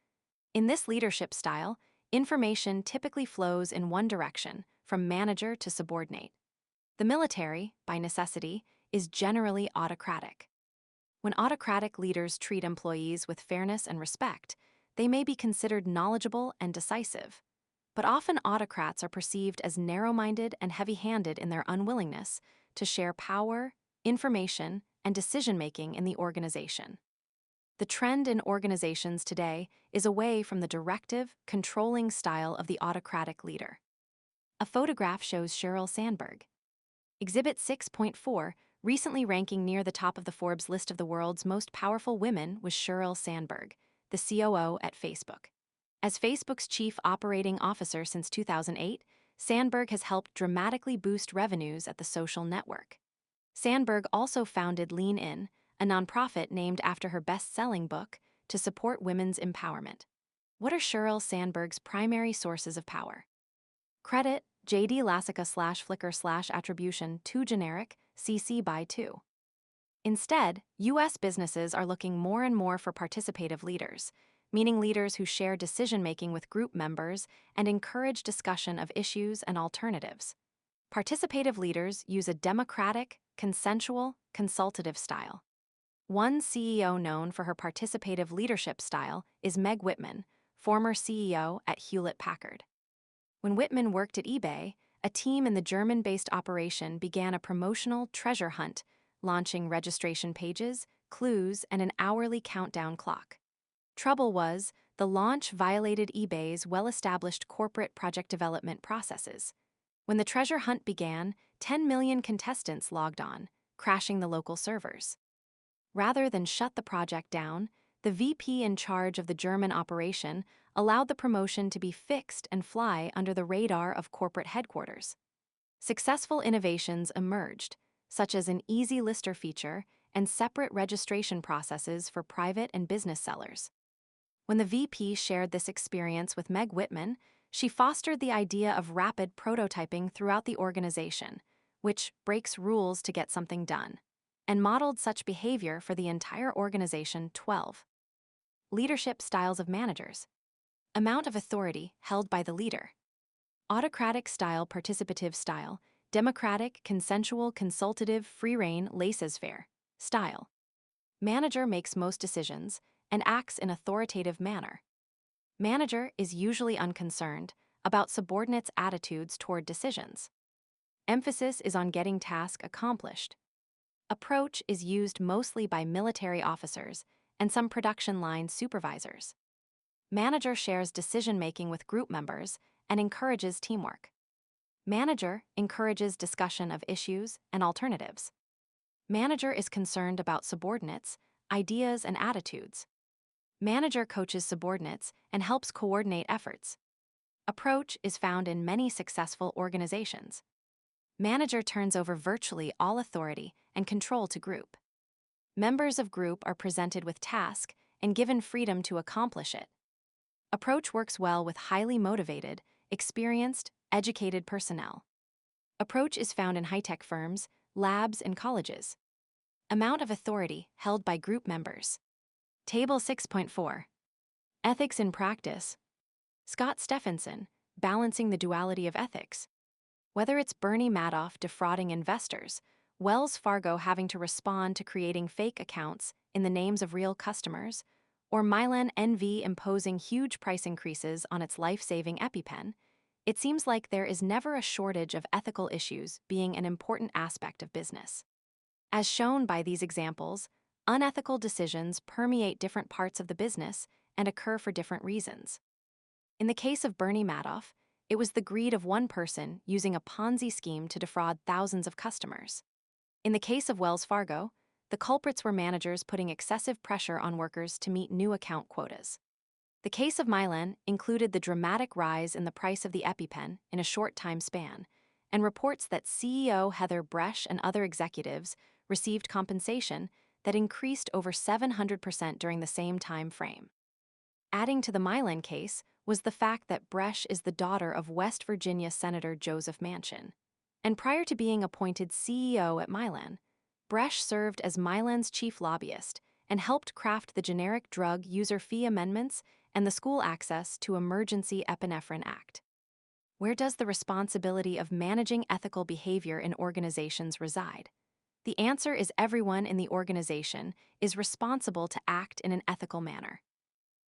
In this leadership style, information typically flows in one direction, from manager to subordinate. The military, by necessity, is generally autocratic. When autocratic leaders treat employees with fairness and respect, they may be considered knowledgeable and decisive. But often autocrats are perceived as narrow-minded and heavy-handed in their unwillingness to share power, information, and decision-making in the organization. The trend in organizations today is away from the directive, controlling style of the autocratic leader. A photograph shows Sheryl Sandberg. Exhibit 6.4, recently ranking near the top of the Forbes list of the world's most powerful women, was Sheryl Sandberg, the COO at Facebook. As Facebook's chief operating officer since 2008, Sandberg has helped dramatically boost revenues at the social network. Sandberg also founded Lean In, a nonprofit named after her best-selling book, to support women's empowerment. What are Sheryl Sandberg's primary sources of power? Credit, JD Lassica/Flickr/attribution, too generic, CC by 2. Instead, U.S. businesses are looking more and more for participative leaders, meaning leaders who share decision-making with group members and encourage discussion of issues and alternatives. Participative leaders use a democratic, consensual, consultative style. One CEO known for her participative leadership style is Meg Whitman, former CEO at Hewlett-Packard. When Whitman worked at eBay, a team in the German-based operation began a promotional treasure hunt, launching registration pages, clues, and an hourly countdown clock. Trouble was, the launch violated eBay's well-established corporate project development processes. When the treasure hunt began, 10 million contestants logged on, crashing the local servers. Rather than shut the project down, the VP in charge of the German operation allowed the promotion to be fixed and fly under the radar of corporate headquarters. Successful innovations emerged, such as an easy lister feature and separate registration processes for private and business sellers. When the VP shared this experience with Meg Whitman, she fostered the idea of rapid prototyping throughout the organization, which breaks rules to get something done, and modeled such behavior for the entire organization. 12. Leadership styles of managers. Amount of authority held by the leader. Autocratic style, participative style, democratic, consensual, consultative, free-rein, laissez-faire style. Manager makes most decisions and acts in authoritative manner. Manager is usually unconcerned about subordinates' attitudes toward decisions. Emphasis is on getting task accomplished. Approach is used mostly by military officers and some production line supervisors. Manager shares decision-making with group members and encourages teamwork. Manager encourages discussion of issues and alternatives. Manager is concerned about subordinates, ideas, and attitudes. Manager coaches subordinates and helps coordinate efforts. Approach is found in many successful organizations. Manager turns over virtually all authority and control to group. Members of group are presented with task and given freedom to accomplish it. Approach works well with highly motivated, experienced, educated personnel. Approach is found in high-tech firms, labs, and colleges. Amount of authority held by group members. Table 6.4. Ethics in practice. Scott Stephenson, Balancing the Duality of Ethics. Whether it's Bernie Madoff defrauding investors, Wells Fargo having to respond to creating fake accounts in the names of real customers, or Mylan NV imposing huge price increases on its life-saving EpiPen, it seems like there is never a shortage of ethical issues being an important aspect of business. As shown by these examples, unethical decisions permeate different parts of the business and occur for different reasons. In the case of Bernie Madoff, it was the greed of one person using a Ponzi scheme to defraud thousands of customers. In the case of Wells Fargo, the culprits were managers putting excessive pressure on workers to meet new account quotas. The case of Mylan included the dramatic rise in the price of the EpiPen in a short time span, and reports that CEO Heather Bresch and other executives received compensation that increased over 700% during the same time frame. Adding to the Mylan case was the fact that Bresch is the daughter of West Virginia Senator Joseph Manchin. And prior to being appointed CEO at Mylan, Bresch served as Mylan's chief lobbyist and helped craft the generic drug user fee amendments and the School Access to Emergency Epinephrine Act. Where does the responsibility of managing ethical behavior in organizations reside? The answer is everyone in the organization is responsible to act in an ethical manner.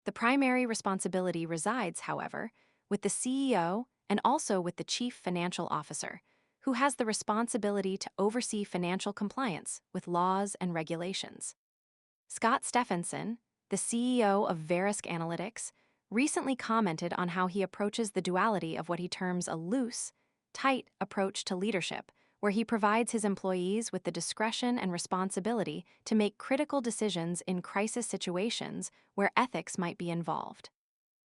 The primary responsibility resides, however, with the CEO and also with the Chief Financial Officer, who has the responsibility to oversee financial compliance with laws and regulations. Scott Stephenson, the CEO of Verisk Analytics, recently commented on how he approaches the duality of what he terms a loose, tight approach to leadership, where he provides his employees with the discretion and responsibility to make critical decisions in crisis situations where ethics might be involved.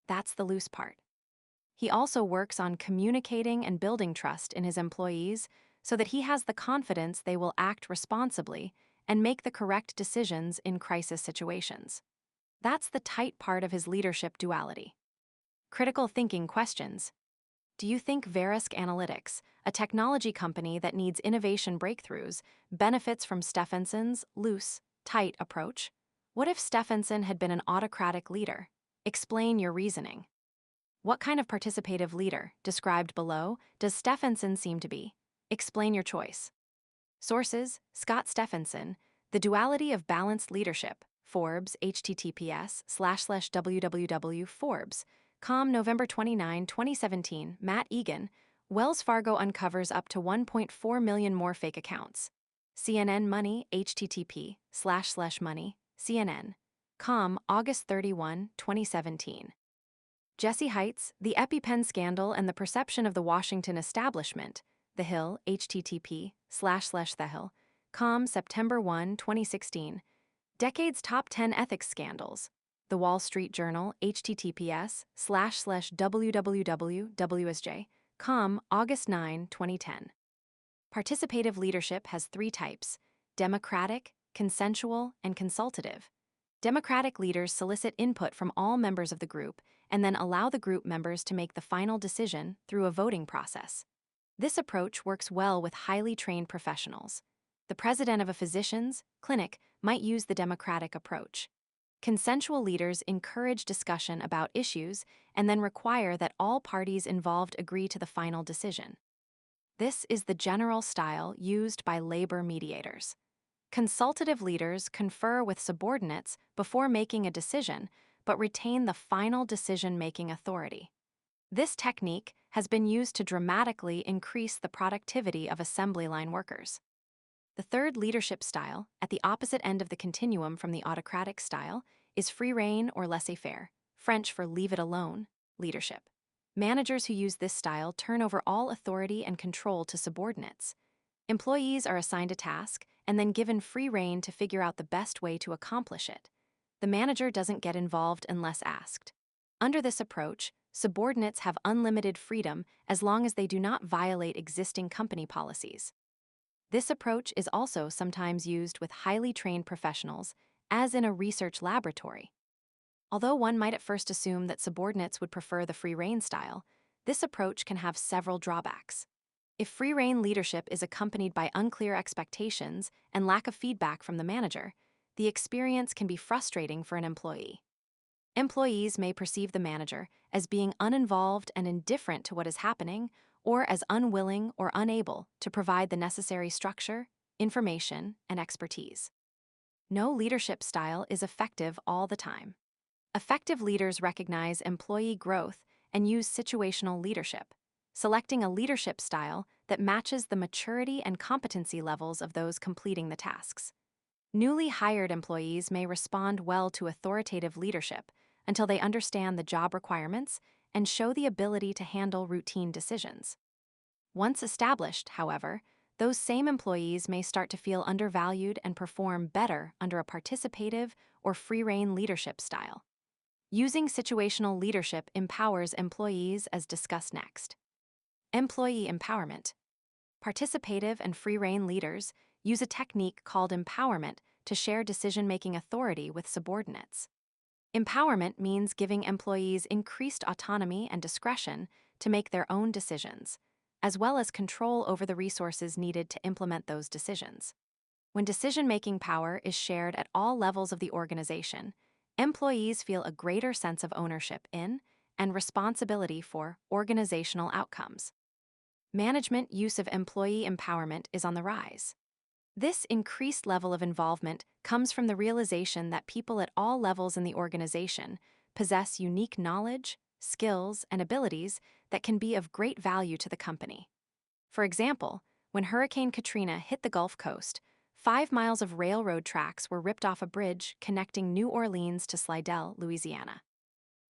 That's the loose part. He also works on communicating and building trust in his employees so that he has the confidence they will act responsibly and make the correct decisions in crisis situations. That's the tight part of his leadership duality. Critical thinking questions. Do you think Verisk Analytics, a technology company that needs innovation breakthroughs, benefits from Stephenson's loose, tight approach? What if Stephenson had been an autocratic leader? Explain your reasoning. What kind of participative leader, described below, does Stephenson seem to be? Explain your choice. Sources: Scott Stephenson, The Duality of Balanced Leadership, Forbes, https://www.forbes.com, November 29, 2017. Matt Egan, Wells Fargo uncovers up to 1.4 million more fake accounts. CNN Money, http://money, CNN.com, August 31, 2017. Jesse Heights, The EpiPen Scandal and the Perception of the Washington Establishment, The Hill, http://thehill.com, September 1, 2016. Decades Top 10 Ethics Scandals, The Wall Street Journal, https://www.wsj.com, August 9, 2010. Participative leadership has three types: democratic, consensual, and consultative. Democratic leaders solicit input from all members of the group and then allow the group members to make the final decision through a voting process. This approach works well with highly trained professionals. The president of a physician's clinic might use the democratic approach. Consensual leaders encourage discussion about issues and then require that all parties involved agree to the final decision. This is the general style used by labor mediators. Consultative leaders confer with subordinates before making a decision, but retain the final decision-making authority. This technique has been used to dramatically increase the productivity of assembly line workers. The third leadership style, at the opposite end of the continuum from the autocratic style, is free rein or laissez-faire, French for leave it alone, leadership. Managers who use this style turn over all authority and control to subordinates. Employees are assigned a task and then given free rein to figure out the best way to accomplish it. The manager doesn't get involved unless asked. Under this approach, subordinates have unlimited freedom as long as they do not violate existing company policies. This approach is also sometimes used with highly trained professionals, as in a research laboratory. Although one might at first assume that subordinates would prefer the free rein style, this approach can have several drawbacks. If free rein leadership is accompanied by unclear expectations and lack of feedback from the manager, the experience can be frustrating for an employee. Employees may perceive the manager as being uninvolved and indifferent to what is happening, or as unwilling or unable to provide the necessary structure, information, and expertise. No leadership style is effective all the time. Effective leaders recognize employee growth and use situational leadership, selecting a leadership style that matches the maturity and competency levels of those completing the tasks. Newly hired employees may respond well to authoritative leadership until they understand the job requirements and show the ability to handle routine decisions. Once established, however, those same employees may start to feel undervalued and perform better under a participative or free-rein leadership style. Using situational leadership empowers employees as discussed next. Employee empowerment. Participative and free-rein leaders use a technique called empowerment to share decision-making authority with subordinates. Empowerment means giving employees increased autonomy and discretion to make their own decisions, as well as control over the resources needed to implement those decisions. When decision-making power is shared at all levels of the organization, employees feel a greater sense of ownership in and responsibility for organizational outcomes. Management use of employee empowerment is on the rise. This increased level of involvement comes from the realization that people at all levels in the organization possess unique knowledge, skills, and abilities that can be of great value to the company. For example, when Hurricane Katrina hit the Gulf Coast, 5 miles of railroad tracks were ripped off a bridge connecting New Orleans to Slidell, Louisiana.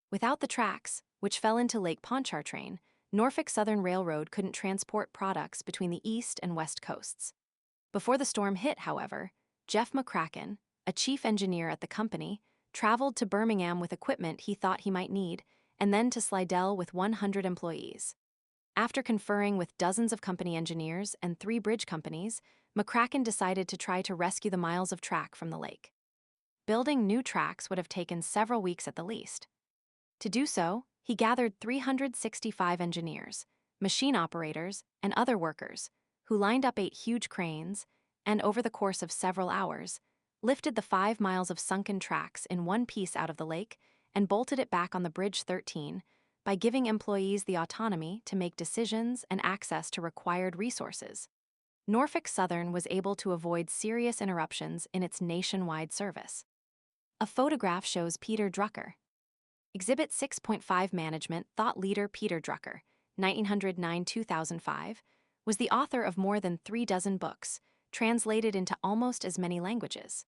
Without the tracks, which fell into Lake Pontchartrain, Norfolk Southern Railroad couldn't transport products between the east and west coasts. Before the storm hit, however, Jeff McCracken, a chief engineer at the company, traveled to Birmingham with equipment he thought he might need, and then to Slidell with 100 employees. After conferring with dozens of company engineers and 3 bridge companies, McCracken decided to try to rescue the miles of track from the lake. Building new tracks would have taken several weeks at the least. To do so, he gathered 365 engineers, machine operators, and other workers, who lined up 8 huge cranes, and over the course of several hours, lifted the 5 miles of sunken tracks in one piece out of the lake and bolted it back on the Bridge 13 by giving employees the autonomy to make decisions and access to required resources. Norfolk Southern was able to avoid serious interruptions in its nationwide service. A photograph shows Peter Drucker. Exhibit 6.5 Management Thought Leader Peter Drucker, 1909-2005, was the author of more than 36 books, translated into almost as many languages.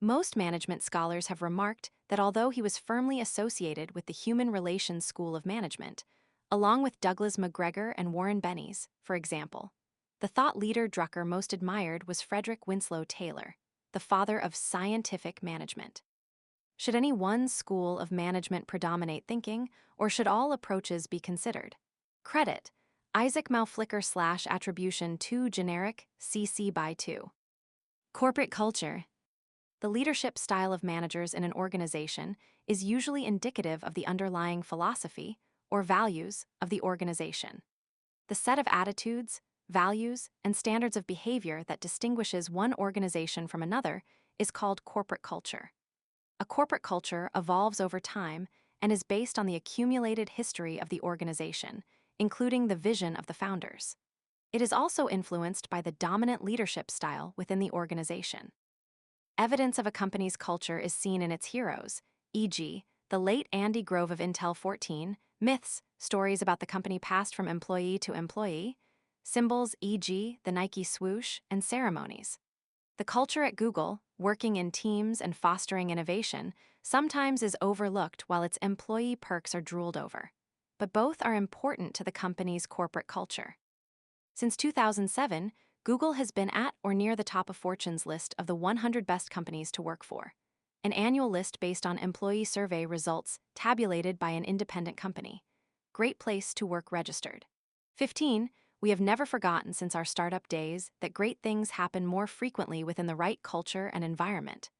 Most management scholars have remarked that although he was firmly associated with the human relations school of management, along with Douglas McGregor and Warren Bennis, for example, the thought leader Drucker most admired was Frederick Winslow Taylor, the father of scientific management. Should any one school of management predominate thinking, or should all approaches be considered? Credit: Isaac Malflicker / attribution 2 generic CC by 2. Corporate culture. The leadership style of managers in an organization is usually indicative of the underlying philosophy or values of the organization. The set of attitudes, values, and standards of behavior that distinguishes one organization from another is called corporate culture. A corporate culture evolves over time and is based on the accumulated history of the organization, including the vision of the founders. It is also influenced by the dominant leadership style within the organization. Evidence of a company's culture is seen in its heroes, e.g., the late Andy Grove of Intel 14, myths, stories about the company passed from employee to employee, symbols, e.g., the Nike swoosh, and ceremonies. The culture at Google, working in teams and fostering innovation, sometimes is overlooked while its employee perks are drooled over. But both are important to the company's corporate culture. Since 2007, Google has been at or near the top of Fortune's list of the 100 best companies to work for, an annual list based on employee survey results tabulated by an independent company. Great Place to Work registered. 15. We have never forgotten since our startup days that great things happen more frequently within the right culture and environment.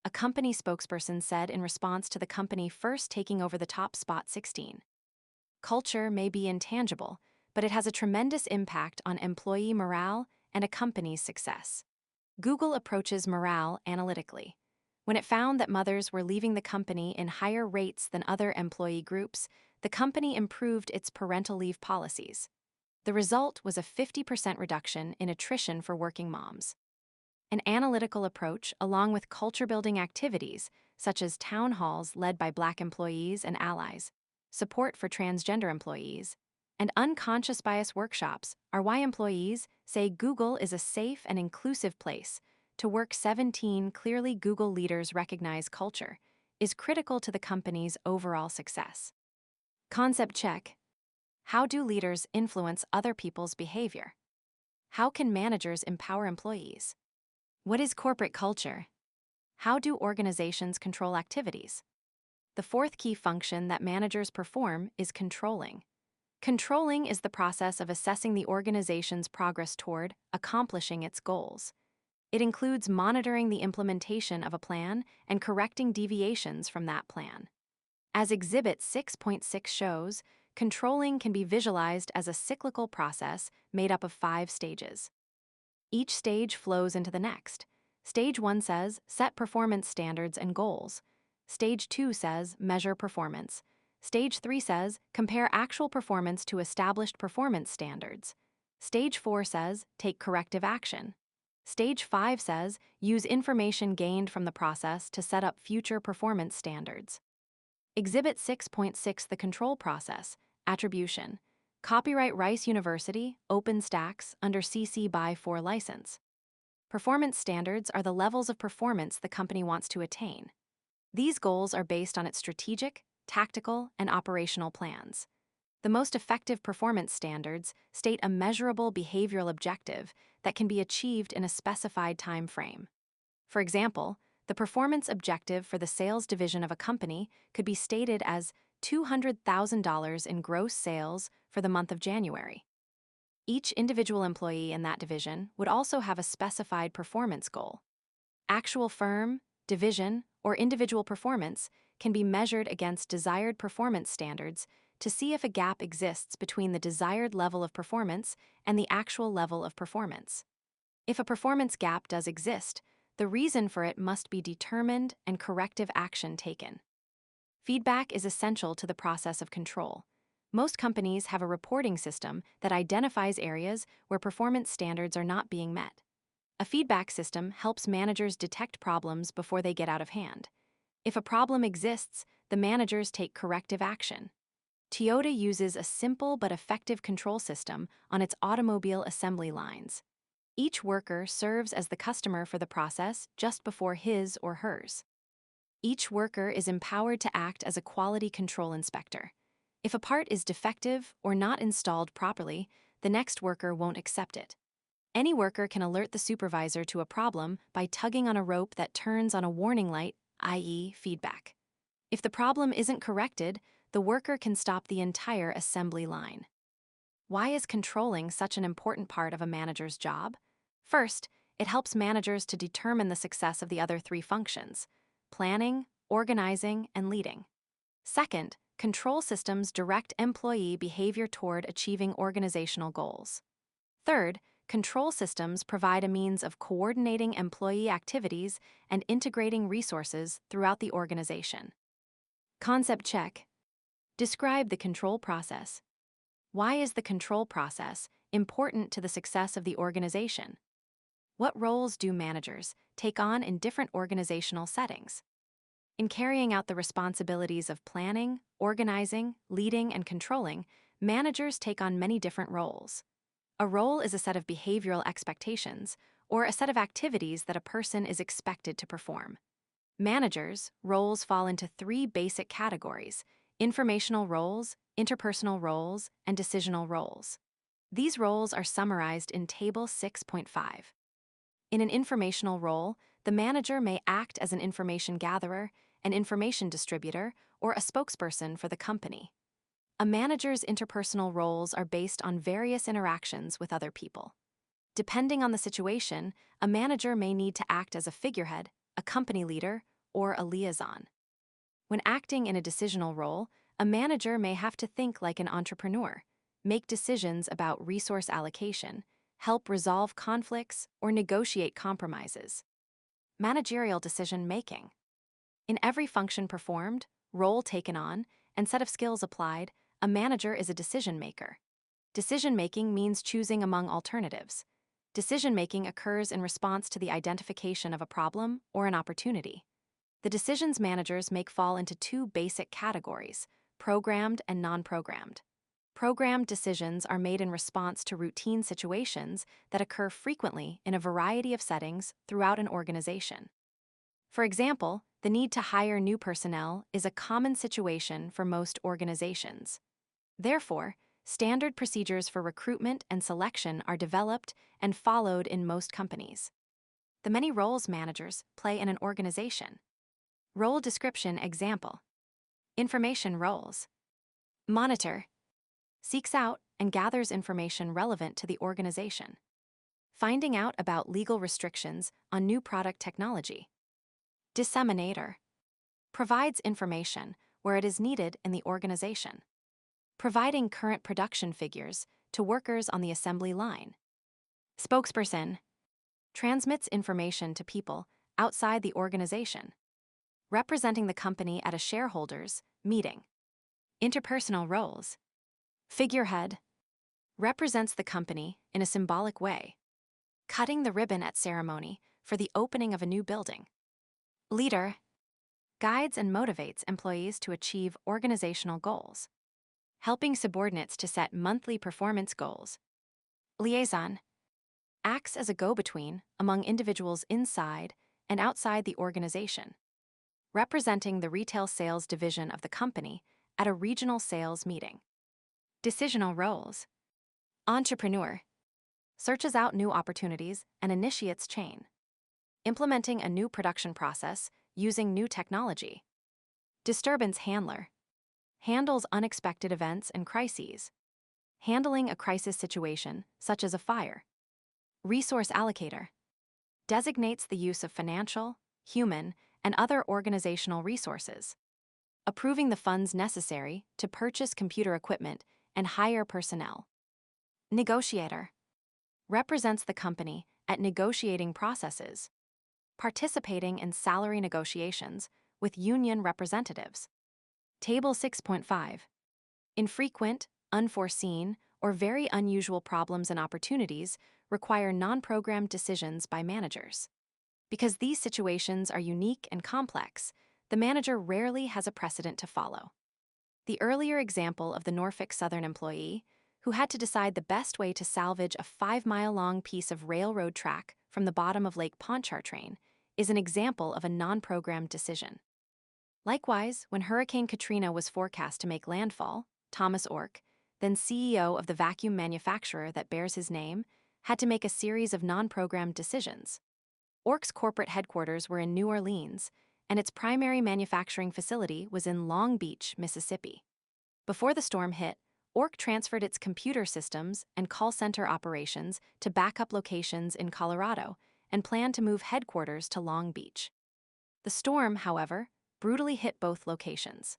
A company spokesperson said in response to the company first taking over the top spot. 16. Culture may be intangible, but it has a tremendous impact on employee morale and a company's success. Google approaches morale analytically. When it found that mothers were leaving the company in higher rates than other employee groups, the company improved its parental leave policies. The result was a 50% reduction in attrition for working moms. An analytical approach, along with culture-building activities, such as town halls led by Black employees and allies, support for transgender employees, and unconscious bias workshops are why employees say Google is a safe and inclusive place to work. 17. Clearly, Google leaders recognize culture is critical to the company's overall success. Concept check. How do leaders influence other people's behavior? How can managers empower employees? What is corporate culture? How do organizations control activities? The fourth key function that managers perform is controlling. Controlling is the process of assessing the organization's progress toward accomplishing its goals. It includes monitoring the implementation of a plan and correcting deviations from that plan. As Exhibit 6.6 shows, controlling can be visualized as a cyclical process made up of 5 stages. Each stage flows into the next. Stage 1 says, set performance standards and goals. Stage 2 says, measure performance. Stage 3 says, compare actual performance to established performance standards. Stage 4 says, take corrective action. Stage 5 says, use information gained from the process to set up future performance standards. Exhibit 6.6 The control process, attribution. Copyright Rice University, OpenStax, under CC BY 4 license. Performance standards are the levels of performance the company wants to attain. These goals are based on its strategic, tactical, and operational plans. The most effective performance standards state a measurable behavioral objective that can be achieved in a specified time frame. For example, the performance objective for the sales division of a company could be stated as $200,000 in gross sales for the month of January. Each individual employee in that division would also have a specified performance goal. Actual firm, division, or individual performance can be measured against desired performance standards to see if a gap exists between the desired level of performance and the actual level of performance. If a performance gap does exist, the reason for it must be determined and corrective action taken. Feedback is essential to the process of control. Most companies have a reporting system that identifies areas where performance standards are not being met. A feedback system helps managers detect problems before they get out of hand. If a problem exists, the managers take corrective action. Toyota uses a simple but effective control system on its automobile assembly lines. Each worker serves as the customer for the process just before his or hers. Each worker is empowered to act as a quality control inspector. If a part is defective or not installed properly, the next worker won't accept it. Any worker can alert the supervisor to a problem by tugging on a rope that turns on a warning light, i.e., feedback. If the problem isn't corrected, the worker can stop the entire assembly line. Why is controlling such an important part of a manager's job? First, It helps managers to determine the success of the other three functions: planning, organizing, and leading. Second, control systems direct employee behavior toward achieving organizational goals. Third, control systems provide a means of coordinating employee activities and integrating resources throughout the organization. Concept check. Describe the control process. Why is the control process important to the success of the organization? What roles do managers take on in different organizational settings? In carrying out the responsibilities of planning, organizing, leading, and controlling, managers take on many different roles. A role is a set of behavioral expectations, or a set of activities that a person is expected to perform. Managers' roles fall into three basic categories: informational roles, interpersonal roles, and decisional roles. These roles are summarized in Table 6.5. In an informational role, the manager may act as an information gatherer, an information distributor, or a spokesperson for the company. A manager's interpersonal roles are based on various interactions with other people. Depending on the situation, a manager may need to act as a figurehead, a company leader, or a liaison. When acting in a decisional role, a manager may have to think like an entrepreneur, make decisions about resource allocation, help resolve conflicts, or negotiate compromises. Managerial decision-making. In every function performed, role taken on, and set of skills applied, a manager is a decision-maker. Decision-making means choosing among alternatives. Decision-making occurs in response to the identification of a problem or an opportunity. The decisions managers make fall into two basic categories: programmed and non-programmed. Programmed decisions are made in response to routine situations that occur frequently in a variety of settings throughout an organization. For example, the need to hire new personnel is a common situation for most organizations. Therefore, standard procedures for recruitment and selection are developed and followed in most companies. The many roles managers play in an organization. Role description example. Information roles. Monitor. Seeks out and gathers information relevant to the organization. Finding out about legal restrictions on new product technology. Disseminator. Provides information where it is needed in the organization. Providing current production figures to workers on the assembly line. Spokesperson. Transmits information to people outside the organization, representing the company at a shareholders' meeting. Interpersonal roles. Figurehead. Represents the company in a symbolic way, cutting the ribbon at ceremony for the opening of a new building. Leader. Guides and motivates employees to achieve organizational goals, helping subordinates to set monthly performance goals. Liaison. Acts as a go-between among individuals inside and outside the organization, representing the retail sales division of the company at a regional sales meeting. Decisional roles. Entrepreneur. Searches out new opportunities and initiates change, implementing a new production process using new technology. Disturbance handler. Handles unexpected events and crises, handling a crisis situation such as a fire. Resource allocator. Designates the use of financial, human, and other organizational resources, approving the funds necessary to purchase computer equipment and hire personnel. Negotiator. Represents the company at negotiating processes, participating in salary negotiations with union representatives. Table 6.5. Infrequent, unforeseen, or very unusual problems and opportunities require non-programmed decisions by managers. Because these situations are unique and complex, the manager rarely has a precedent to follow. The earlier example of the Norfolk Southern employee, who had to decide the best way to salvage a 5-mile-long piece of railroad track from the bottom of Lake Pontchartrain, is an example of a non-programmed decision. Likewise, when Hurricane Katrina was forecast to make landfall, Thomas Ork, then CEO of the vacuum manufacturer that bears his name, had to make a series of non-programmed decisions. Ork's corporate headquarters were in New Orleans, and its primary manufacturing facility was in Long Beach, Mississippi. Before the storm hit, Ork transferred its computer systems and call center operations to backup locations in Colorado and planned to move headquarters to Long Beach. The storm, however, brutally hit both locations.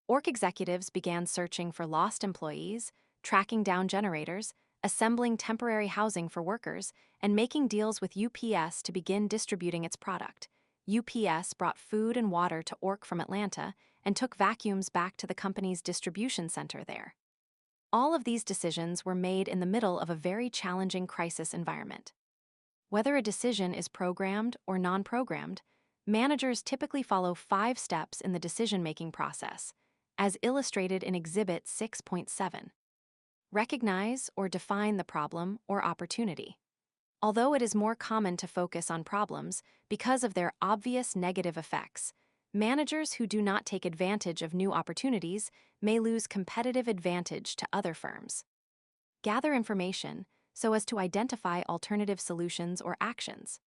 Orc executives began searching for lost employees, tracking down generators, assembling temporary housing for workers, and making deals with UPS to begin distributing its product. UPS brought food and water to Orc from Atlanta and took vacuums back to the company's distribution center there. All of these decisions were made in the middle of a very challenging crisis environment. Whether a decision is programmed or non-programmed, managers typically follow 5 steps in the decision-making process, as illustrated in Exhibit 6.7. Recognize or define the problem or opportunity. Although it is more common to focus on problems because of their obvious negative effects, managers who do not take advantage of new opportunities may lose competitive advantage to other firms. Gather information so as to identify alternative solutions or actions.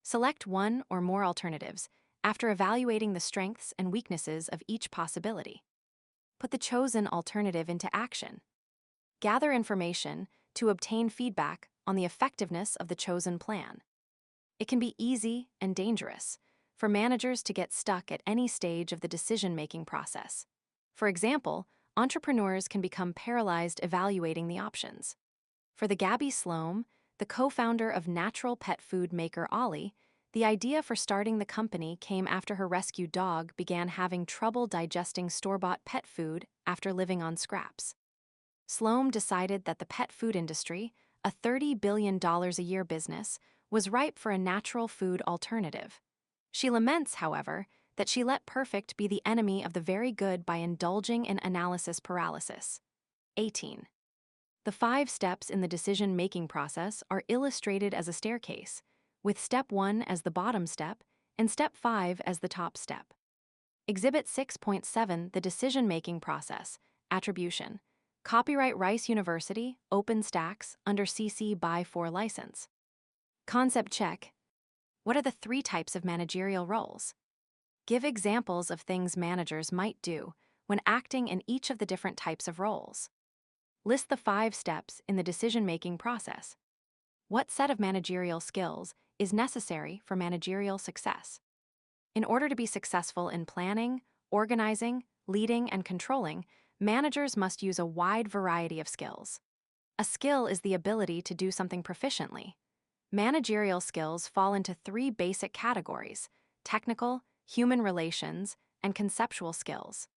Select one or more alternatives after evaluating the strengths and weaknesses of each possibility. Put the chosen alternative into action. Gather information to obtain feedback on the effectiveness of the chosen plan. It can be easy and dangerous for managers to get stuck at any stage of the decision-making process. For example, entrepreneurs can become paralyzed evaluating the options. For the Gabby Sloan, the co-founder of natural pet food maker Ollie, the idea for starting the company came after her rescued dog began having trouble digesting store-bought pet food after living on scraps. Sloan decided that the pet food industry, a $30 billion a year business, was ripe for a natural food alternative. She laments, however, that she let perfect be the enemy of the very good by indulging in analysis paralysis. 18. The 5 steps in the decision-making process are illustrated as a staircase, with Step 1 as the bottom step and Step 5 as the top step. Exhibit 6.7, the decision-making process, attribution. Copyright Rice University, OpenStax, under CC BY 4 license. Concept check. What are the 3 types of managerial roles? Give examples of things managers might do when acting in each of the different types of roles. List the 5 steps in the decision-making process. What set of managerial skills is necessary for managerial success? In order to be successful in planning, organizing, leading, and controlling, managers must use a wide variety of skills. A skill is the ability to do something proficiently. Managerial skills fall into 3 basic categories: technical, human relations, and conceptual skills.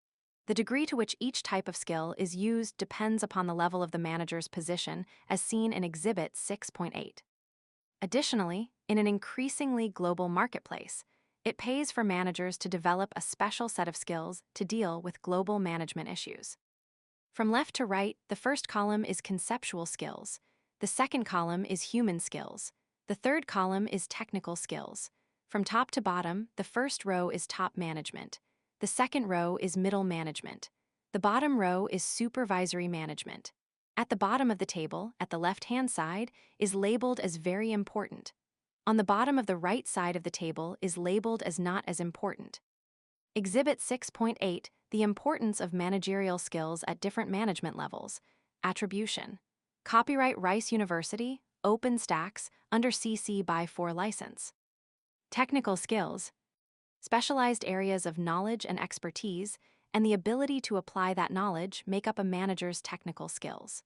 The degree to which each type of skill is used depends upon the level of the manager's position, as seen in Exhibit 6.8. Additionally, in an increasingly global marketplace, it pays for managers to develop a special set of skills to deal with global management issues. From left to right, the first column is conceptual skills. The second column is human skills. The third column is technical skills. From top to bottom, the first row is top management. The second row is middle management. The bottom row is supervisory management. At the bottom of the table, at the left-hand side, is labeled as very important. On the bottom of the right side of the table is labeled as not as important. Exhibit 6.8, the importance of managerial skills at different management levels. Attribution. Copyright Rice University, OpenStax, under CC BY 4 license. Technical skills. Specialized areas of knowledge and expertise, and the ability to apply that knowledge make up a manager's technical skills.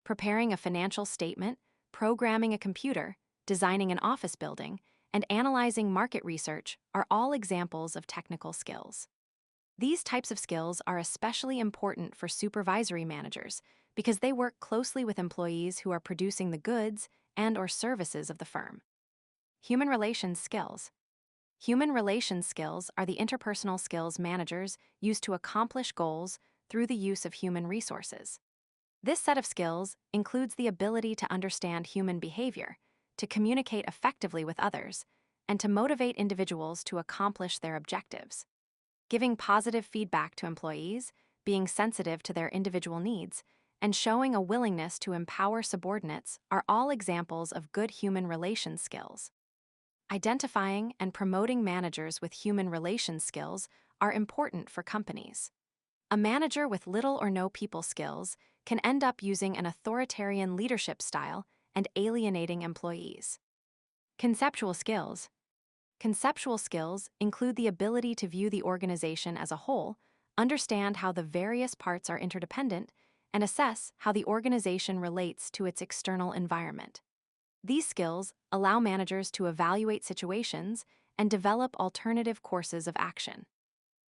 Preparing a financial statement, programming a computer, designing an office building, and analyzing market research are all examples of technical skills. These types of skills are especially important for supervisory managers because they work closely with employees who are producing the goods and/or services of the firm. Human relations skills. Human relations skills are the interpersonal skills managers use to accomplish goals through the use of human resources. This set of skills includes the ability to understand human behavior, to communicate effectively with others, and to motivate individuals to accomplish their objectives. Giving positive feedback to employees, being sensitive to their individual needs, and showing a willingness to empower subordinates are all examples of good human relations skills. Identifying and promoting managers with human relations skills are important for companies. A manager with little or no people skills can end up using an authoritarian leadership style and alienating employees. Conceptual skills. Conceptual skills include the ability to view the organization as a whole, understand how the various parts are interdependent, and assess how the organization relates to its external environment. These skills allow managers to evaluate situations and develop alternative courses of action.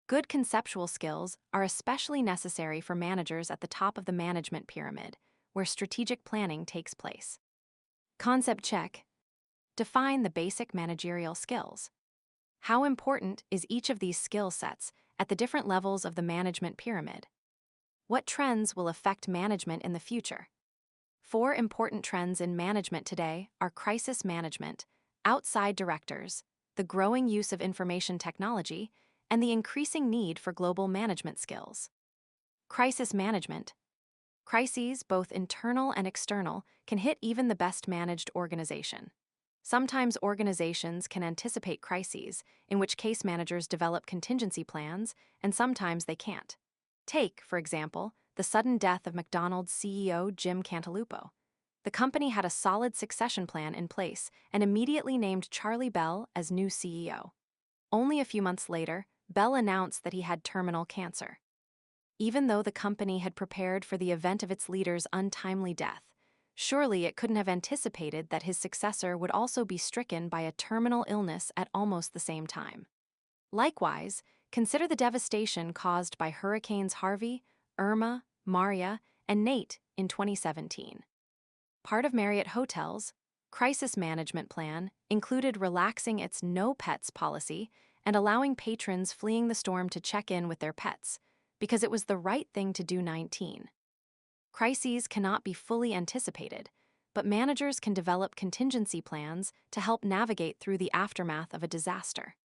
Good conceptual skills are especially necessary for managers at the top of the management pyramid, where strategic planning takes place. Concept check. Define the basic managerial skills. How important is each of these skill sets at the different levels of the management pyramid? What trends will affect management in the future? 4 important trends in management today are crisis management, outside directors, the growing use of information technology, and the increasing need for global management skills. Crisis management. Crises, both internal and external, can hit even the best managed organization. Sometimes organizations can anticipate crises, in which case managers develop contingency plans, and sometimes they can't. Take, for example, the sudden death of McDonald's CEO Jim Cantalupo. The company had a solid succession plan in place and immediately named Charlie Bell as new CEO. Only a few months later, Bell announced that he had terminal cancer. Even though the company had prepared for the event of its leader's untimely death, surely it couldn't have anticipated that his successor would also be stricken by a terminal illness at almost the same time. Likewise, consider the devastation caused by Hurricanes Harvey, Irma, Maria, and Nate in 2017. Part of Marriott Hotels' crisis management plan included relaxing its no pets policy and allowing patrons fleeing the storm to check in with their pets, because it was the right thing to do. 19. Crises cannot be fully anticipated, but managers can develop contingency plans to help navigate through the aftermath of a disaster.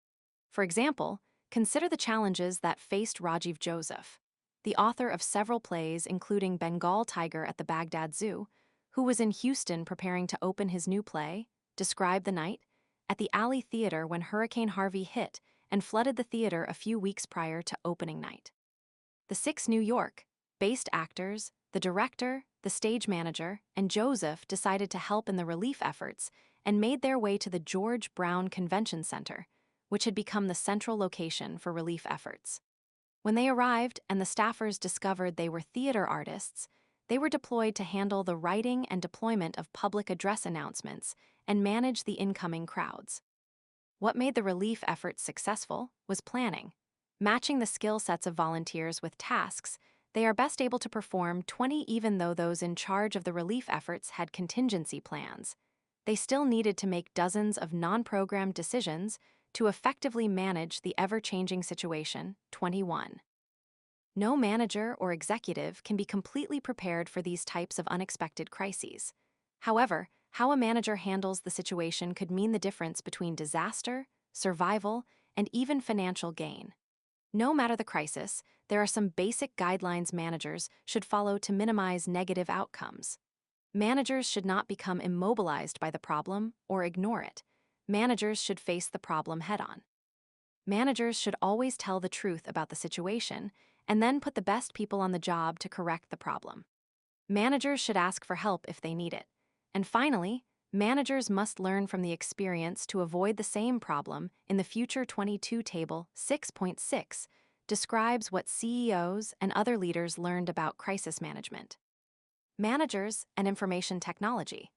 For example, consider the challenges that faced Rajiv Joseph, the author of several plays including Bengal Tiger at the Baghdad Zoo, who was in Houston preparing to open his new play, Describe the Night, at the Alley Theater when Hurricane Harvey hit and flooded the theater a few weeks prior to opening night. The 6 New York-based actors, the director, the stage manager, and Joseph decided to help in the relief efforts and made their way to the George Brown Convention Center, which had become the central location for relief efforts. When they arrived and the staffers discovered they were theater artists, they were deployed to handle the writing and deployment of public address announcements and manage the incoming crowds. What made the relief efforts successful was planning. Matching the skill sets of volunteers with tasks, they are best able to perform 20 even though those in charge of the relief efforts had contingency plans. They still needed to make dozens of non-programmed decisions to effectively manage the ever-changing situation. 21. No manager or executive can be completely prepared for these types of unexpected crises. However, how a manager handles the situation could mean the difference between disaster, survival, and even financial gain. No matter the crisis, there are some basic guidelines managers should follow to minimize negative outcomes. Managers should not become immobilized by the problem or ignore it. Managers should face the problem head-on. Managers should always tell the truth about the situation and then put the best people on the job to correct the problem. Managers should ask for help if they need it. And finally, managers must learn from the experience to avoid the same problem in the future. 22 Table 6.6 describes what CEOs and other leaders learned about crisis management. Managers and information technology.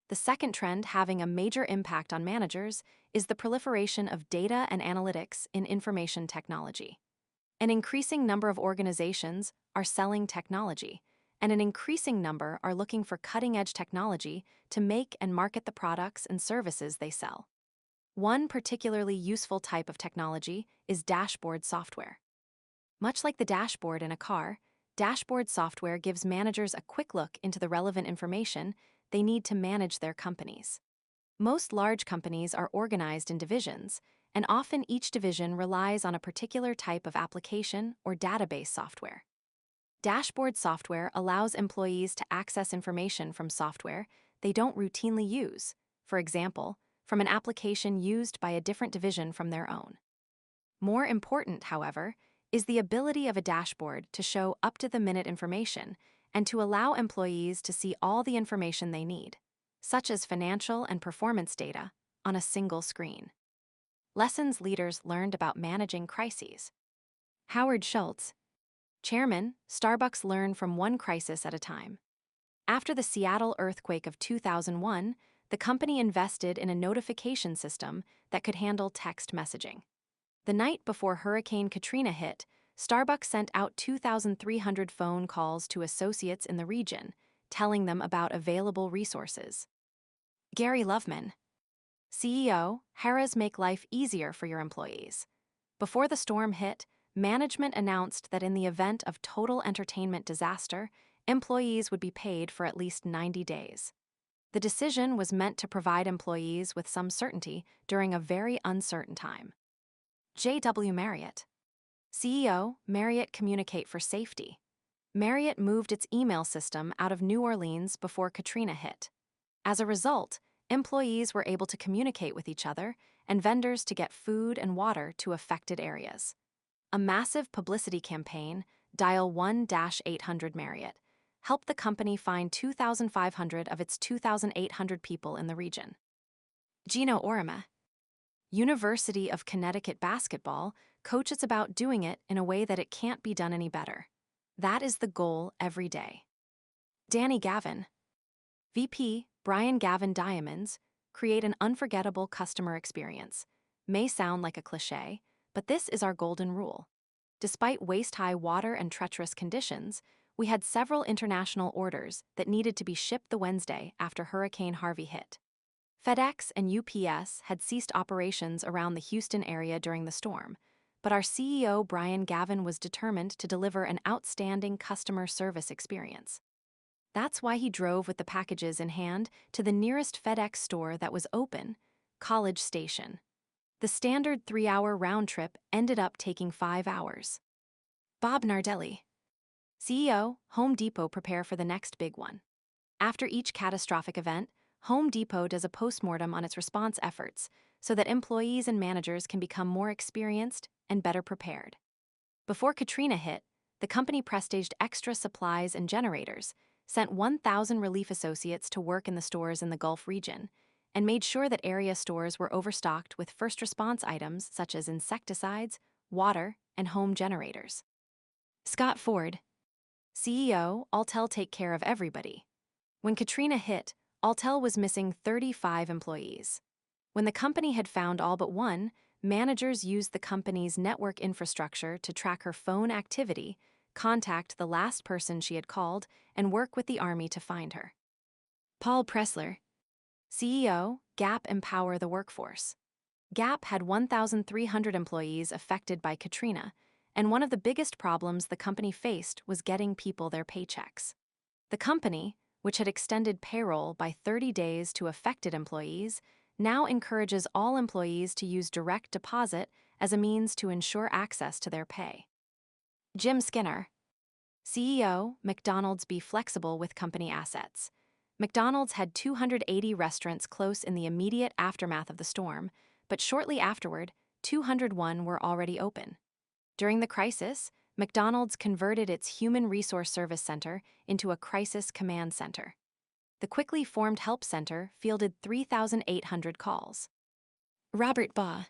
The second trend having a major impact on managers is the proliferation of data and analytics in information technology. An increasing number of organizations are selling technology, and an increasing number are looking for cutting-edge technology to make and market the products and services they sell. One particularly useful type of technology is dashboard software. Much like the dashboard in a car, dashboard software gives managers a quick look into the relevant information they need to manage their companies. Most large companies are organized in divisions, and often each division relies on a particular type of application or database software. Dashboard software allows employees to access information from software they don't routinely use, for example, from an application used by a different division from their own. More important, however, is the ability of a dashboard to show up-to-the-minute information and to allow employees to see all the information they need, such as financial and performance data, on a single screen. Lessons leaders learned about managing crises. Howard Schultz, Chairman, Starbucks learned from one crisis at a time. After the Seattle earthquake of 2001, the company invested in a notification system that could handle text messaging. The night before Hurricane Katrina hit, Starbucks sent out 2,300 phone calls to associates in the region, telling them about available resources. Gary Loveman, CEO, Harrah's make life easier for your employees. Before the storm hit, management announced that in the event of total entertainment disaster, employees would be paid for at least 90 days. The decision was meant to provide employees with some certainty during a very uncertain time. J.W. Marriott, CEO, Marriott Communicate for Safety. Marriott moved its email system out of New Orleans before Katrina hit. As a result, employees were able to communicate with each other and vendors to get food and water to affected areas. A massive publicity campaign, Dial 1-800 Marriott, helped the company find 2,500 of its 2,800 people in the region. Gino Orima, University of Connecticut basketball, coaches about doing it in a way that it can't be done any better. That is the goal every day. Danny Gavin, VP, Brian Gavin Diamonds, create an unforgettable customer experience. May sound like a cliché, but this is our golden rule. Despite waist-high water and treacherous conditions, we had several international orders that needed to be shipped the Wednesday after Hurricane Harvey hit. FedEx and UPS had ceased operations around the Houston area during the storm, but our CEO Brian Gavin was determined to deliver an outstanding customer service experience. That's why he drove with the packages in hand to the nearest FedEx store that was open, College Station. The standard 3-hour round trip ended up taking 5 hours. Bob Nardelli, CEO, Home Depot prepare for the next big one. After each catastrophic event, Home Depot does a postmortem on its response efforts so that employees and managers can become more experienced and better prepared. Before Katrina hit, the company prestaged extra supplies and generators, sent 1,000 relief associates to work in the stores in the Gulf region, and made sure that area stores were overstocked with first response items such as insecticides, water, and home generators. Scott Ford, CEO, Alltel take care of everybody. When Katrina hit, Alltel was missing 35 employees. When the company had found all but one, managers used the company's network infrastructure to track her phone activity, contact the last person she had called, and work with the Army to find her. Paul Pressler, CEO, Gap Empower the Workforce. Gap had 1,300 employees affected by Katrina, and one of the biggest problems the company faced was getting people their paychecks. The company, which had extended payroll by 30 days to affected employees, now encourages all employees to use direct deposit as a means to ensure access to their pay. Jim Skinner, CEO, McDonald's be flexible with company assets. McDonald's had 280 restaurants close in the immediate aftermath of the storm, but shortly afterward, 201 were already open. During the crisis, McDonald's converted its Human Resource Service Center into a crisis command center. The quickly formed Help Center fielded 3,800 calls. Robert Baugh,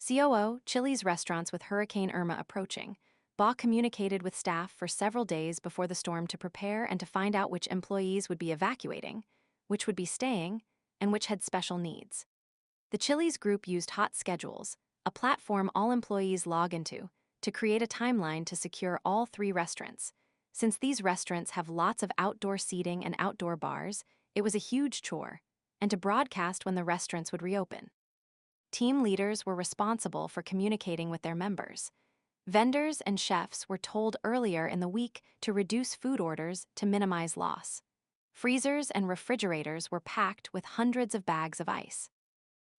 COO, Chili's restaurants with Hurricane Irma approaching. Baugh communicated with staff for several days before the storm to prepare and to find out which employees would be evacuating, which would be staying, and which had special needs. The Chili's group used Hot Schedules, a platform all employees log into, to create a timeline to secure all 3 restaurants. Since these restaurants have lots of outdoor seating and outdoor bars, it was a huge chore, and to broadcast when the restaurants would reopen. Team leaders were responsible for communicating with their members. Vendors and chefs were told earlier in the week to reduce food orders to minimize loss. Freezers and refrigerators were packed with hundreds of bags of ice.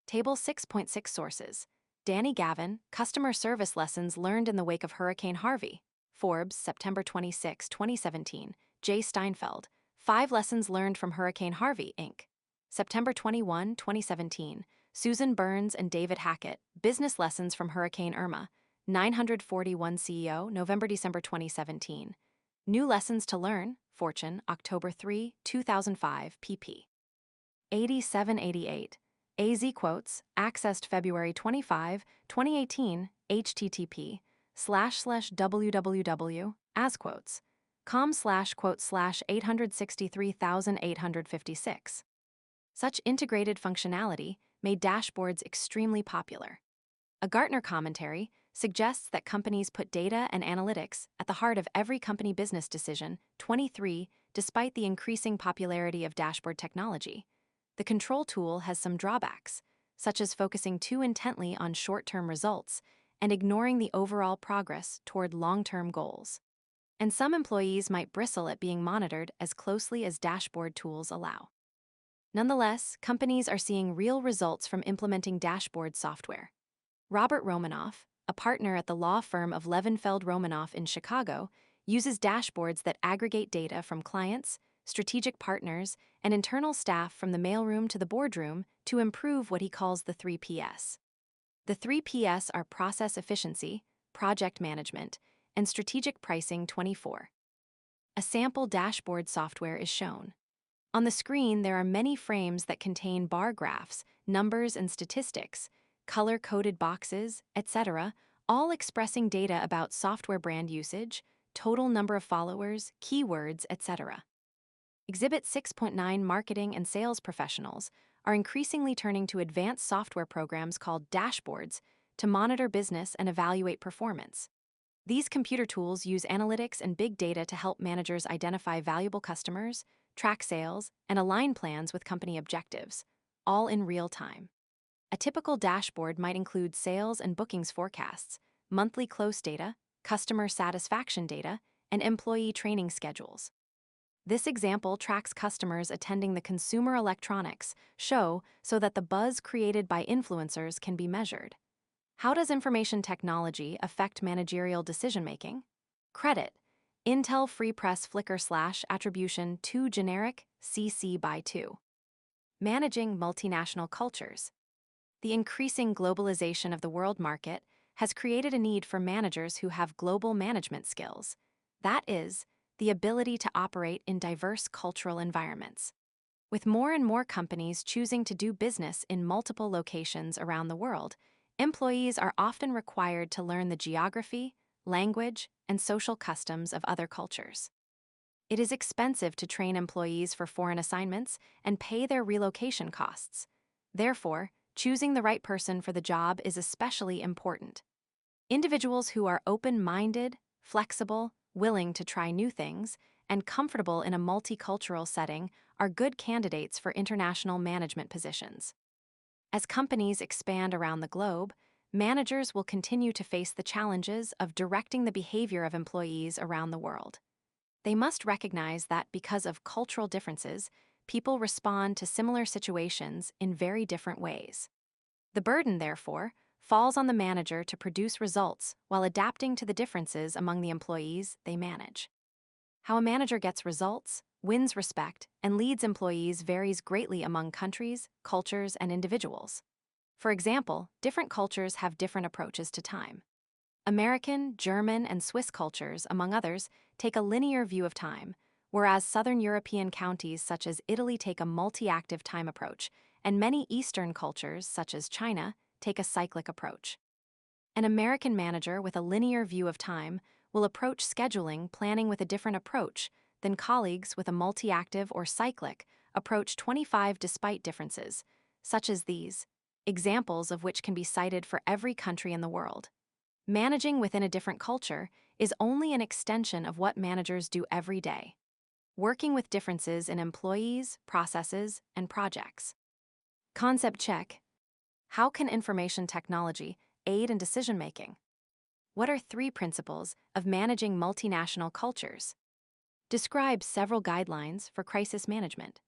Table 6.6 sources. Danny Gavin, Customer Service Lessons Learned in the Wake of Hurricane Harvey. Forbes, September 26, 2017. Jay Steinfeld, 5 Lessons Learned from Hurricane Harvey, Inc. September 21, 2017. Susan Burns and David Hackett, Business Lessons from Hurricane Irma. 941 CEO, November-December 2017. New Lessons to Learn, Fortune, October 3, 2005, pp. 87-88. AZ quotes, accessed February 25, 2018, http://www, as quotes, com/quote/863,856. Such integrated functionality made dashboards extremely popular. A Gartner commentary suggests that companies put data and analytics at the heart of every company business decision. 23, despite the increasing popularity of dashboard technology, the control tool has some drawbacks, such as focusing too intently on short-term results and ignoring the overall progress toward long-term goals. And some employees might bristle at being monitored as closely as dashboard tools allow. Nonetheless, companies are seeing real results from implementing dashboard software. Robert Romanoff, a partner at the law firm of Levenfeld Romanoff in Chicago, uses dashboards that aggregate data from clients, strategic partners, and internal staff from the mailroom to the boardroom to improve what he calls the 3Ps. The 3Ps are process efficiency, project management, and strategic pricing. 24. A sample dashboard software is shown. On the screen, there are many frames that contain bar graphs, numbers and statistics, color-coded boxes, etc., all expressing data about software brand usage, total number of followers, keywords, etc. Exhibit 6.9 marketing and sales professionals are increasingly turning to advanced software programs called dashboards to monitor business and evaluate performance. These computer tools use analytics and big data to help managers identify valuable customers, track sales, and align plans with company objectives, all in real time. A typical dashboard might include sales and bookings forecasts, monthly close data, customer satisfaction data, and employee training schedules. This example tracks customers attending the Consumer Electronics show so that the buzz created by influencers can be measured. How does information technology affect managerial decision-making? Credit: Intel Free Press Flickr/attribution 2 generic CC by 2. Managing multinational cultures. The increasing globalization of the world market has created a need for managers who have global management skills. That is, the ability to operate in diverse cultural environments. With more and more companies choosing to do business in multiple locations around the world, employees are often required to learn the geography, language, and social customs of other cultures. It is expensive to train employees for foreign assignments and pay their relocation costs. Therefore, choosing the right person for the job is especially important. Individuals who are open-minded, flexible, willing to try new things, and comfortable in a multicultural setting are good candidates for international management positions. As companies expand around the globe, managers will continue to face the challenges of directing the behavior of employees around the world. They must recognize that because of cultural differences, people respond to similar situations in very different ways. The burden, therefore, falls on the manager to produce results while adapting to the differences among the employees they manage. How a manager gets results, wins respect, and leads employees varies greatly among countries, cultures, and individuals. For example, different cultures have different approaches to time. American, German, and Swiss cultures, among others, take a linear view of time, whereas Southern European counties such as Italy take a multi-active time approach, and many Eastern cultures, such as China, take a cyclic approach. An American manager with a linear view of time will approach scheduling planning with a different approach than colleagues with a multi-active or cyclic approach. 25 despite differences, such as these, examples of which can be cited for every country in the world. Managing within a different culture is only an extension of what managers do every day, working with differences in employees, processes, and projects. Concept check. How can information technology aid in decision-making? What are 3 principles of managing multinational cultures? Describe several guidelines for crisis management.